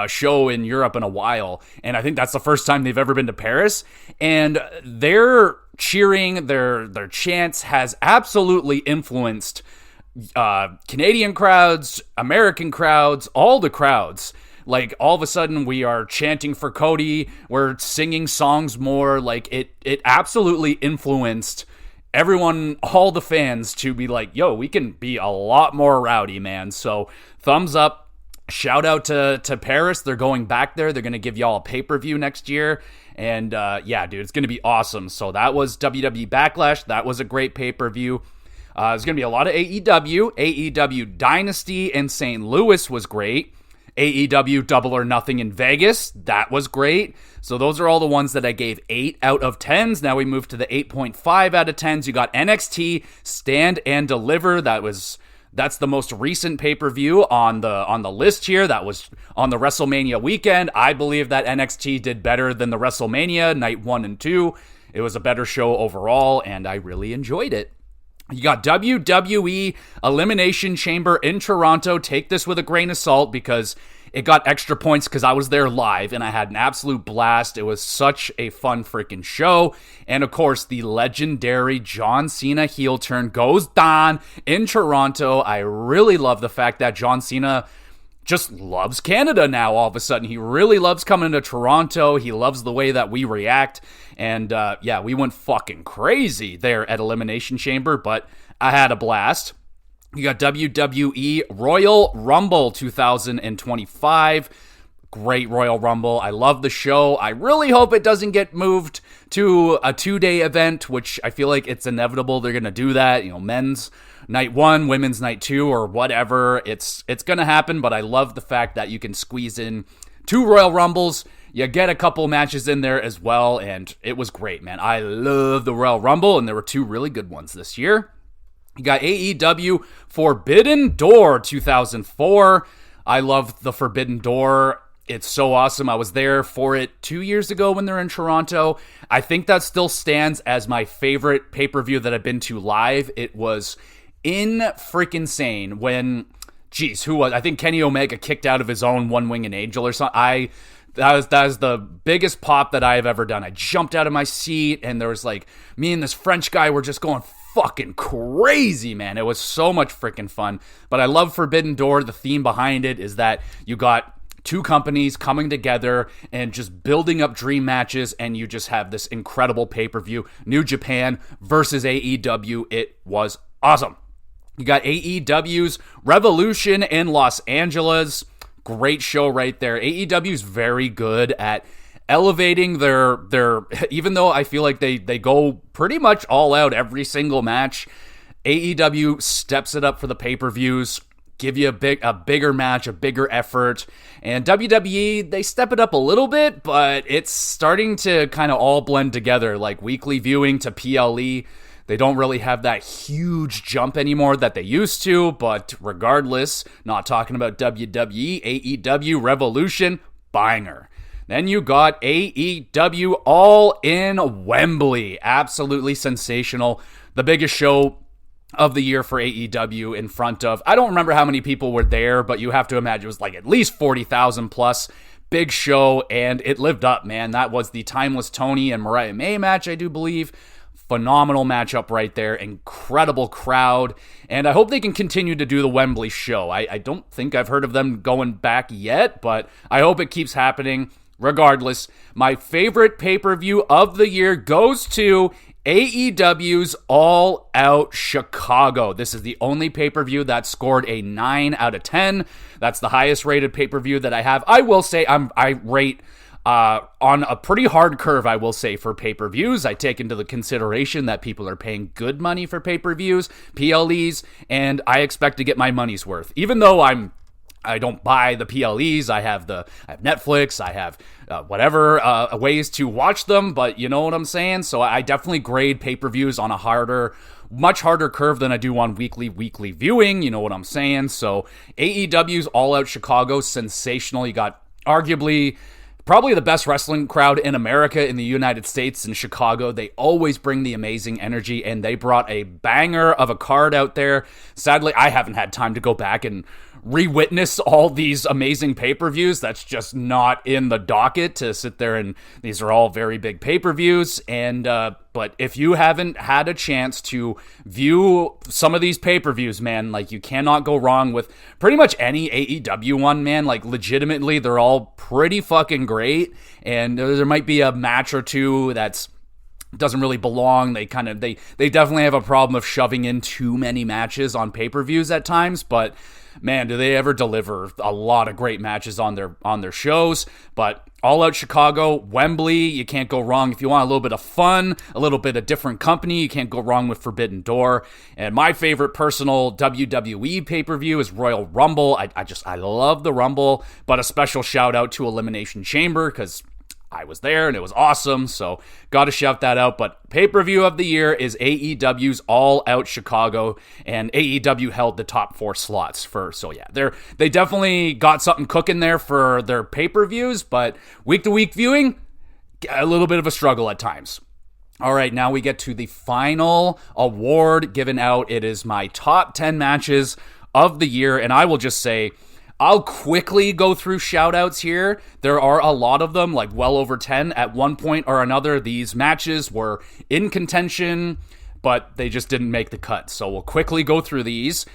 show in Europe in a while, and I think that's the first time they've ever been to Paris. And their cheering, their chants has absolutely influenced Canadian crowds, American crowds, all the crowds. Like, all of a sudden, we are chanting for Cody. We're singing songs more. Like, it absolutely influenced everyone, all the fans, to be like, yo, we can be a lot more rowdy, man. So, thumbs up. Shout out to Paris. They're going back there. They're going to give y'all a pay-per-view next year. And, yeah, dude, it's going to be awesome. So, that was WWE Backlash. That was a great pay-per-view. There's going to be a lot of AEW. AEW Dynasty in St. Louis was great. AEW Double or Nothing in Vegas, that was great. So those are all the ones that I gave 8 out of 10s. Now we move to the 8.5 out of 10s. You got NXT Stand and Deliver. That's the most recent pay-per-view on the list here. That was on the WrestleMania weekend. I believe that NXT did better than the WrestleMania night 1 and 2. It was a better show overall, and I really enjoyed it. You got WWE Elimination Chamber in Toronto. Take this with a grain of salt because it got extra points because I was there live and I had an absolute blast. It was such a fun freaking show. And of course, the legendary John Cena heel turn goes down in Toronto. I really love the fact that John Cena just loves Canada now all of a sudden. He really loves coming to Toronto. He loves the way that we react. And yeah, we went fucking crazy there at Elimination Chamber, but I had a blast. You got WWE Royal Rumble 2025. Great Royal Rumble. I love the show. I really hope it doesn't get moved to a 2-day event, which I feel like it's inevitable they're going to do that. You know, men's night 1, women's night 2, or whatever. It's going to happen, but I love the fact that you can squeeze in 2 Royal Rumbles. You get a couple matches in there as well, and it was great, man. I love the Royal Rumble, and there were 2 really good ones this year. You got AEW Forbidden Door 2004. I love the Forbidden Door. It's so awesome. I was there for it 2 years ago when they're in Toronto. I think that still stands as my favorite pay-per-view that I've been to live. It was freaking when, who was, I think Kenny Omega kicked out of his own One-Winged Angel or something. That was the biggest pop that I have ever done. I jumped out of my seat, and there was like, me and this French guy were just going fucking crazy, man. It was so much freaking fun. But I love Forbidden Door. The theme behind it is that you got 2 companies coming together and just building up dream matches, and you just have this incredible pay-per-view. New Japan versus AEW. It was awesome. You got AEW's Revolution in Los Angeles. Great show right there. AEW's very good at elevating their even though I feel like they go pretty much all out every single match, AEW steps it up for the pay-per-views, give you a bigger match, a bigger effort. And WWE, they step it up a little bit, but it's starting to kind of all blend together, like weekly viewing to PLE. They don't really have that huge jump anymore that they used to, but regardless, not talking about WWE, AEW Revolution, banger. Then you got AEW All in Wembley. Absolutely sensational. The biggest show of the year for AEW in front of, I don't remember how many people were there, but you have to imagine it was like at least 40,000 plus. Big show, and it lived up, man. That was the Timeless Tony and Mariah May match, I do believe. Phenomenal matchup right there. Incredible crowd. And I hope they can continue to do the Wembley show. I don't think I've heard of them going back yet, but I hope it keeps happening. Regardless, my favorite pay-per-view of the year goes to AEW's All Out Chicago. This is the only pay-per-view that scored a 9 out of 10. That's the highest rated pay-per-view that I have. I will say I rate on a pretty hard curve, I will say, for pay-per-views. I take into the consideration that people are paying good money for pay-per-views, PLEs, and I expect to get my money's worth. Even though I'm I don't buy the PLEs. I have Netflix. I have whatever ways to watch them, but you know what I'm saying? So I definitely grade pay-per-views on a much harder curve than I do on weekly viewing. You know what I'm saying? So AEW's All Out Chicago, sensational. You got arguably probably the best wrestling crowd in America, in the United States, in Chicago. They always bring the amazing energy, and they brought a banger of a card out there. Sadly, I haven't had time to go back and re-witness all these amazing pay-per-views. That's just not in the docket to sit there, and these are all very big pay-per-views. And but if you haven't had a chance to view some of these pay-per-views, man, like, you cannot go wrong with pretty much any AEW one, man. Like, legitimately, they're all pretty fucking great, and there might be a match or two that's doesn't really belong. They definitely have a problem of shoving in too many matches on pay-per-views at times, but man, do they ever deliver a lot of great matches on their shows. But All Out Chicago, Wembley, you can't go wrong. If you want a little bit of fun, a little bit of different company, you can't go wrong with Forbidden Door. And my favorite personal WWE pay-per-view is Royal Rumble. I love the Rumble, but a special shout out to Elimination Chamber, because I was there and it was awesome, so gotta shout that out. But pay-per-view of the year is AEW's All Out Chicago, and AEW held the top 4 slots so yeah, they definitely got something cooking there for their pay-per-views, but week-to-week viewing, a little bit of a struggle at times. All right, now we get to the final award given out. It is my top 10 matches of the year, and I will just say, I'll quickly go through shout-outs here. There are a lot of them, like well over 10. At one point or another, these matches were in contention, but they just didn't make the cut. So we'll quickly go through these.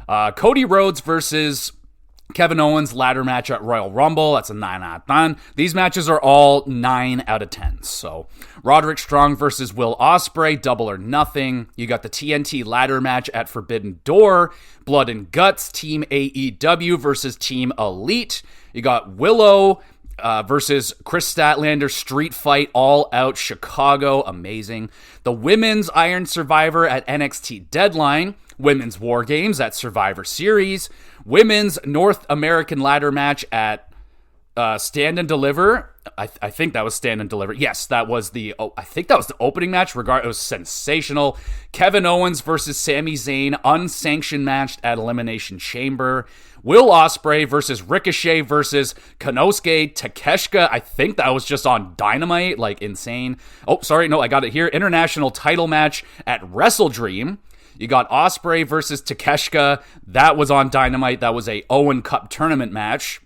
Cody Rhodes versus Kevin Owens ladder match at Royal Rumble. That's a 9 out of 10. These matches are all 9 out of 10. So Roderick Strong versus Will Ospreay, Double or Nothing. You got the TNT ladder match at Forbidden Door. Blood and Guts, Team AEW versus Team Elite. You got Willow versus Chris Statlander, Street Fight, All Out Chicago. Amazing. The Women's Iron Survivor at NXT Deadline. Women's War Games at Survivor Series. Women's North American ladder match at Stand and Deliver. I think that was Stand and Deliver. Yes, that was the opening match. It was sensational. Kevin Owens versus Sami Zayn, unsanctioned match at Elimination Chamber. Will Ospreay versus Ricochet versus Konosuke Takeshita. I think that was just on Dynamite, like insane. Oh, sorry, no, I got it here. International title match at WrestleDream. You got Ospreay versus Takeshita. That was on Dynamite. That was a Owen Cup tournament match.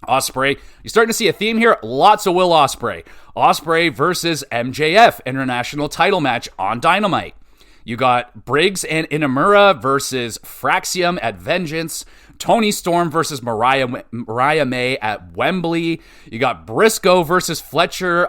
Ospreay, you're starting to see a theme here. Lots of Will Ospreay. Ospreay versus MJF, international title match on Dynamite. You got Briggs and Inamura versus Fraxium at Vengeance. Tony Storm versus Mariah May at Wembley. You got Briscoe versus Fletcher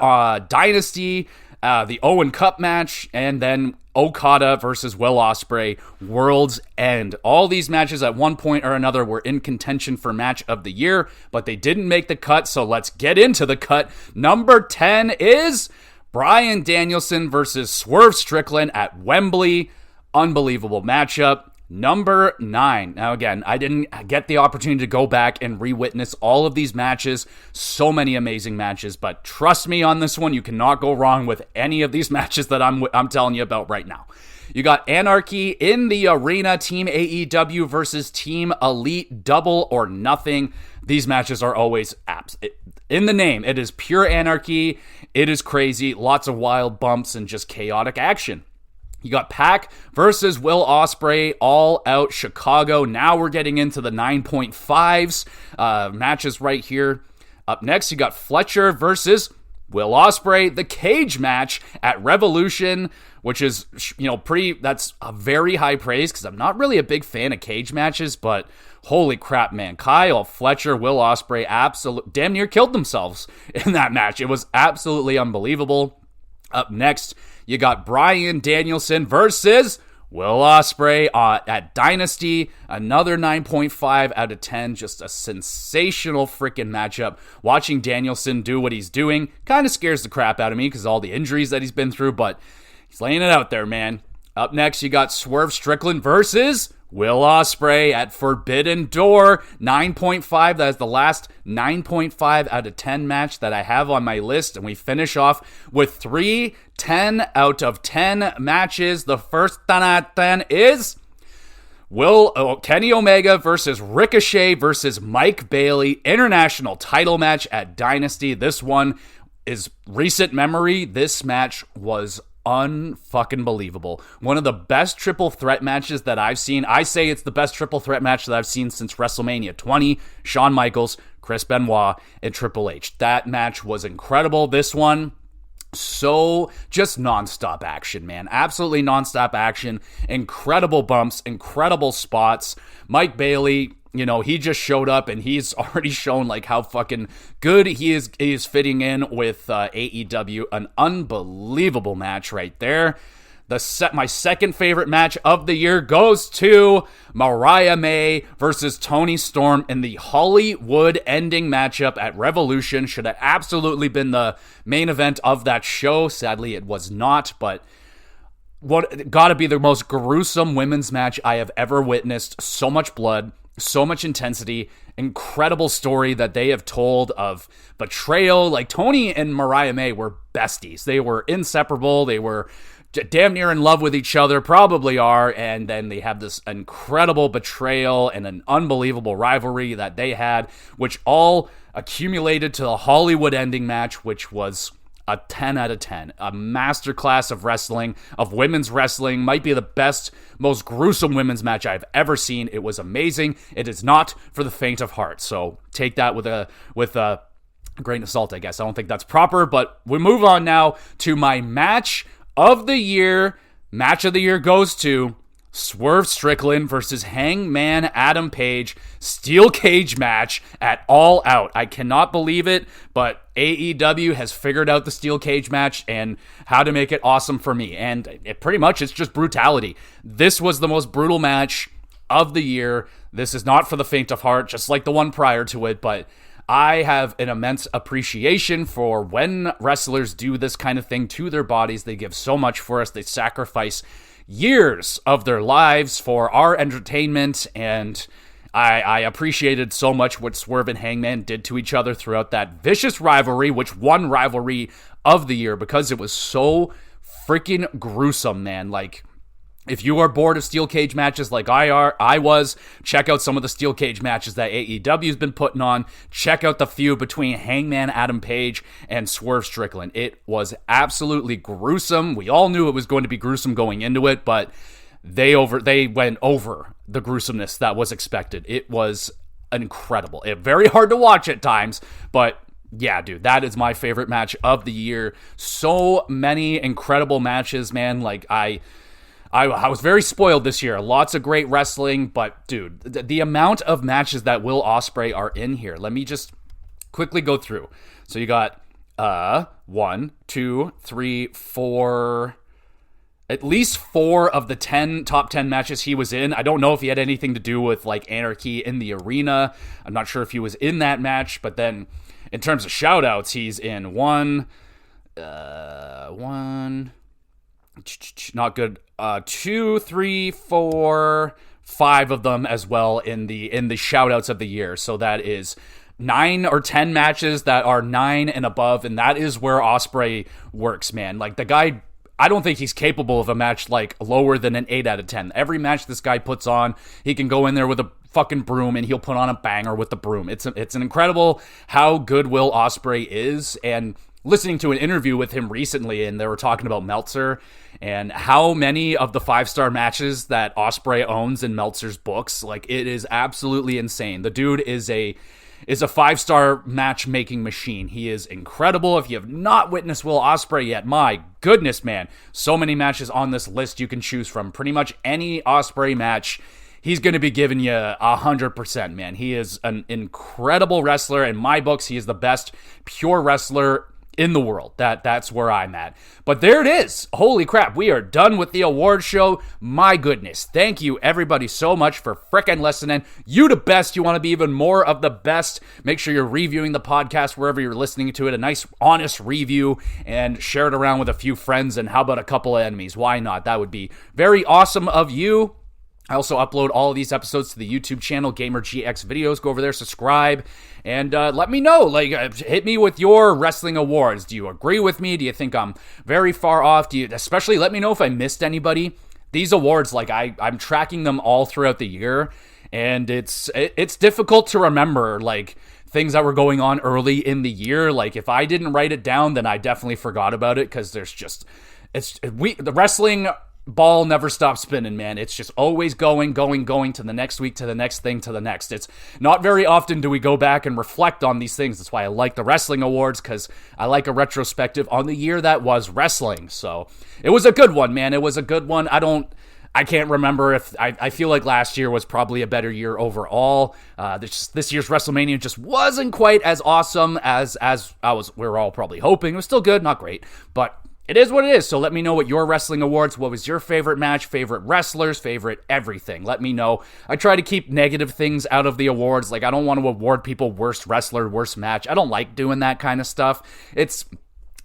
Dynasty, the Owen Cup match, and then Okada versus Will Ospreay, World's End. All these matches at one point or another were in contention for match of the year, but they didn't make the cut, so let's get into the cut. Number 10 is Bryan Danielson versus Swerve Strickland at Wembley. Unbelievable matchup. Number 9. Now again, I didn't get the opportunity to go back and re-witness all of these matches. So many amazing matches, but trust me on this one, you cannot go wrong with any of these matches that I'm telling you about right now. You got Anarchy in the Arena, Team AEW versus Team Elite, Double or Nothing. These matches are always in the name. It is pure anarchy. It is crazy. Lots of wild bumps and just chaotic action. You got Pac versus Will Ospreay, All Out Chicago. Now we're getting into the 9.5s matches right here. Up next, you got Fletcher versus Will Ospreay, the cage match at Revolution, which is, that's a very high praise because I'm not really a big fan of cage matches, but holy crap, man. Kyle, Fletcher, Will Ospreay, damn near killed themselves in that match. It was absolutely unbelievable. Up next, you got Bryan Danielson versus Will Ospreay at Dynasty. Another 9.5 out of 10. Just a sensational freaking matchup. Watching Danielson do what he's doing kind of scares the crap out of me because of all the injuries that he's been through, but he's laying it out there, man. Up next, you got Swerve Strickland versus Will Ospreay at Forbidden Door, 9.5. That is the last 9.5 out of 10 match that I have on my list. And we finish off with 3 10 out of 10 matches. The first 10 out of 10 is Kenny Omega versus Ricochet versus Mike Bailey. International title match at Dynasty. This one is recent memory. This match was unfucking believable. One of the best triple threat matches that I've seen. I say it's the best triple threat match that I've seen since WrestleMania 20. Shawn Michaels, Chris Benoit, and Triple H. That match was incredible. This one, so just nonstop action, man. Absolutely nonstop action. Incredible bumps, incredible spots. Mike Bailey, he just showed up and he's already shown like how fucking good he is fitting in with AEW. An unbelievable match right there. My second favorite match of the year goes to Mariah May versus Toni Storm in the Hollywood ending matchup at Revolution. Should have absolutely been the main event of that show. Sadly, it was not, but what gotta be the most gruesome women's match I have ever witnessed. So much blood, so much intensity, incredible story that they have told of betrayal. Like, Toni and Mariah May were besties. They were inseparable. They were damn near in love with each other, probably are, and then they have this incredible betrayal and an unbelievable rivalry that they had, which all accumulated to the Hollywood ending match, which was a 10 out of 10. A masterclass of wrestling, of women's wrestling. Might be the best, most gruesome women's match I've ever seen. It was amazing. It is not for the faint of heart, so take that with a grain of salt, I guess. I don't think that's proper, but we move on now to my match of the year. Match of the year goes to Swerve Strickland versus Hangman Adam Page. Steel cage match at All Out. I cannot believe it, but AEW has figured out the steel cage match and how to make it awesome for me. And it's just brutality. This was the most brutal match of the year. This is not for the faint of heart, just like the one prior to it, but I have an immense appreciation for when wrestlers do this kind of thing to their bodies. They give so much for us. They sacrifice years of their lives for our entertainment, and I appreciated so much what Swerve and Hangman did to each other throughout that vicious rivalry, which won rivalry of the year because it was so freaking gruesome, man. Like, if you are bored of steel cage matches like I was, check out some of the steel cage matches that AEW has been putting on. Check out the feud between Hangman Adam Page and Swerve Strickland. It was absolutely gruesome. We all knew it was going to be gruesome going into it, but they went over the gruesomeness that was expected. It was incredible. Very hard to watch at times, but yeah, dude, that is my favorite match of the year. So many incredible matches, man. Like, I was very spoiled this year. Lots of great wrestling, but dude, the amount of matches that Will Ospreay are in here. Let me just quickly go through. So you got 1, 2, 3, 4, at least 4 of the top 10 matches he was in. I don't know if he had anything to do with like Anarchy in the Arena. I'm not sure if he was in that match, but then in terms of shout outs, he's in one, not good. 2, 3, 4, 5 of them as well in the shout outs of the year. So that is 9 or 10 matches that are 9 and above, and that is where Ospreay works, man. Like, the guy, I don't think he's capable of a match like lower than an 8 out of 10. Every match this guy puts on, he can go in there with a fucking broom and he'll put on a banger with the broom. It's an incredible how good Will Ospreay is. And listening to an interview with him recently, and they were talking about Meltzer and how many of the 5-star matches that Ospreay owns in Meltzer's books. Like, it is absolutely insane. The dude is a 5-star matchmaking machine. He is incredible. If you have not witnessed Will Ospreay yet, my goodness, man, so many matches on this list you can choose from. Pretty much any Ospreay match, he's going to be giving you 100%, man. He is an incredible wrestler. In my books, he is the best pure wrestler in the world. That's where I'm at. But there it is. Holy crap. We are done with the award show. My goodness. Thank you everybody so much for frickin' listening. You the best. You want to be even more of the best. Make sure you're reviewing the podcast wherever you're listening to it. A nice, honest review, and share it around with a few friends. And how about a couple of enemies? Why not? That would be very awesome of you. I also upload all of these episodes to the YouTube channel, Gamer GX Videos. Go over there, subscribe, and let me know. Hit me with your wrestling awards. Do you agree with me? Do you think I'm very far off? Especially let me know if I missed anybody. These awards, I'm tracking them all throughout the year, and it's difficult to remember, things that were going on early in the year. If I didn't write it down, then I definitely forgot about it, because the wrestling ball never stops spinning, man. It's just always going to the next week, to the next thing, to the next. It's not very often do we go back and reflect on these things. That's why I like the wrestling awards, because I like a retrospective on the year that was wrestling. So it was a good one, man. It was a good one. I can't remember if I feel like last year was probably a better year overall. This year's WrestleMania just wasn't quite as awesome as we were all probably hoping. It was still good, not great, but it is what it is. So let me know what your wrestling awards, what was your favorite match, favorite wrestlers, favorite everything. Let me know. I try to keep negative things out of the awards. I don't want to award people worst wrestler, worst match. I don't like doing that kind of stuff.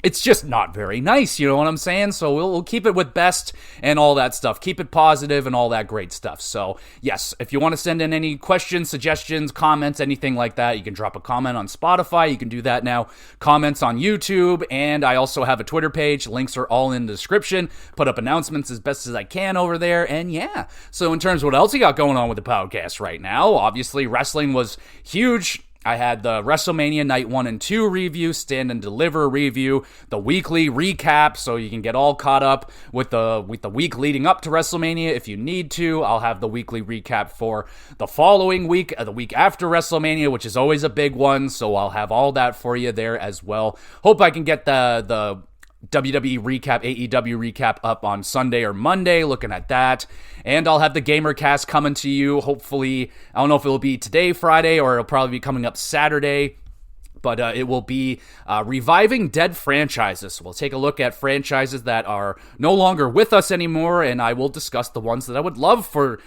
It's just not very nice, you know what I'm saying? So we'll keep it with best and all that stuff. Keep it positive and all that great stuff. So yes, if you want to send in any questions, suggestions, comments, anything like that, you can drop a comment on Spotify. You can do that now. Comments on YouTube. And I also have a Twitter page. Links are all in the description. Put up announcements as best as I can over there. And yeah, so in terms of what else you got going on with the podcast right now, obviously wrestling was huge. I had the WrestleMania Night 1 and 2 review, Stand and Deliver review, the weekly recap, so you can get all caught up with the week leading up to WrestleMania if you need to. I'll have the weekly recap for the following week, the week after WrestleMania, which is always a big one, so I'll have all that for you there as well. Hope I can get the WWE recap, AEW recap up on Sunday or Monday, looking at that. And I'll have the GamerCast coming to you, hopefully. I don't know if it'll be today, Friday, or it'll probably be coming up Saturday. But it will be reviving dead franchises. We'll take a look at franchises that are no longer with us anymore, and I will discuss the ones that I would love for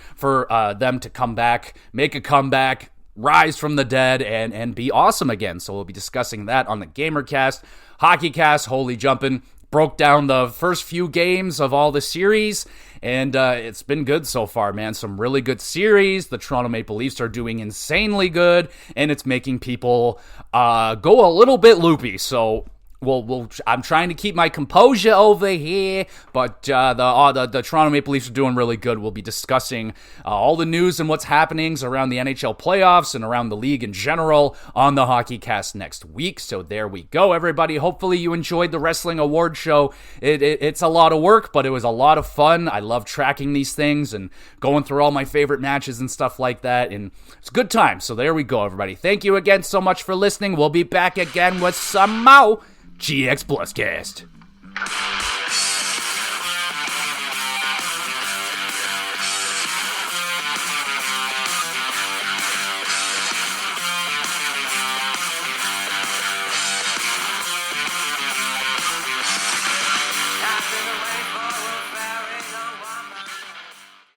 them to come back, make a comeback, rise from the dead, and be awesome again. So we'll be discussing that on the GamerCast. HockeyCast, holy jumping, broke down the first few games of all the series, and it's been good so far, man. Some really good series. The Toronto Maple Leafs are doing insanely good, and it's making people go a little bit loopy. So I'm trying to keep my composure over here, but the Toronto Maple Leafs are doing really good. We'll be discussing all the news and what's happening around the NHL playoffs and around the league in general on the HockeyCast next week. So there we go, everybody. Hopefully you enjoyed the Wrestling Award Show. It's a lot of work, but it was a lot of fun. I love tracking these things and going through all my favorite matches and stuff like that, and it's a good time. So there we go, everybody. Thank you again so much for listening. We'll be back again with some more GXWrestleCast.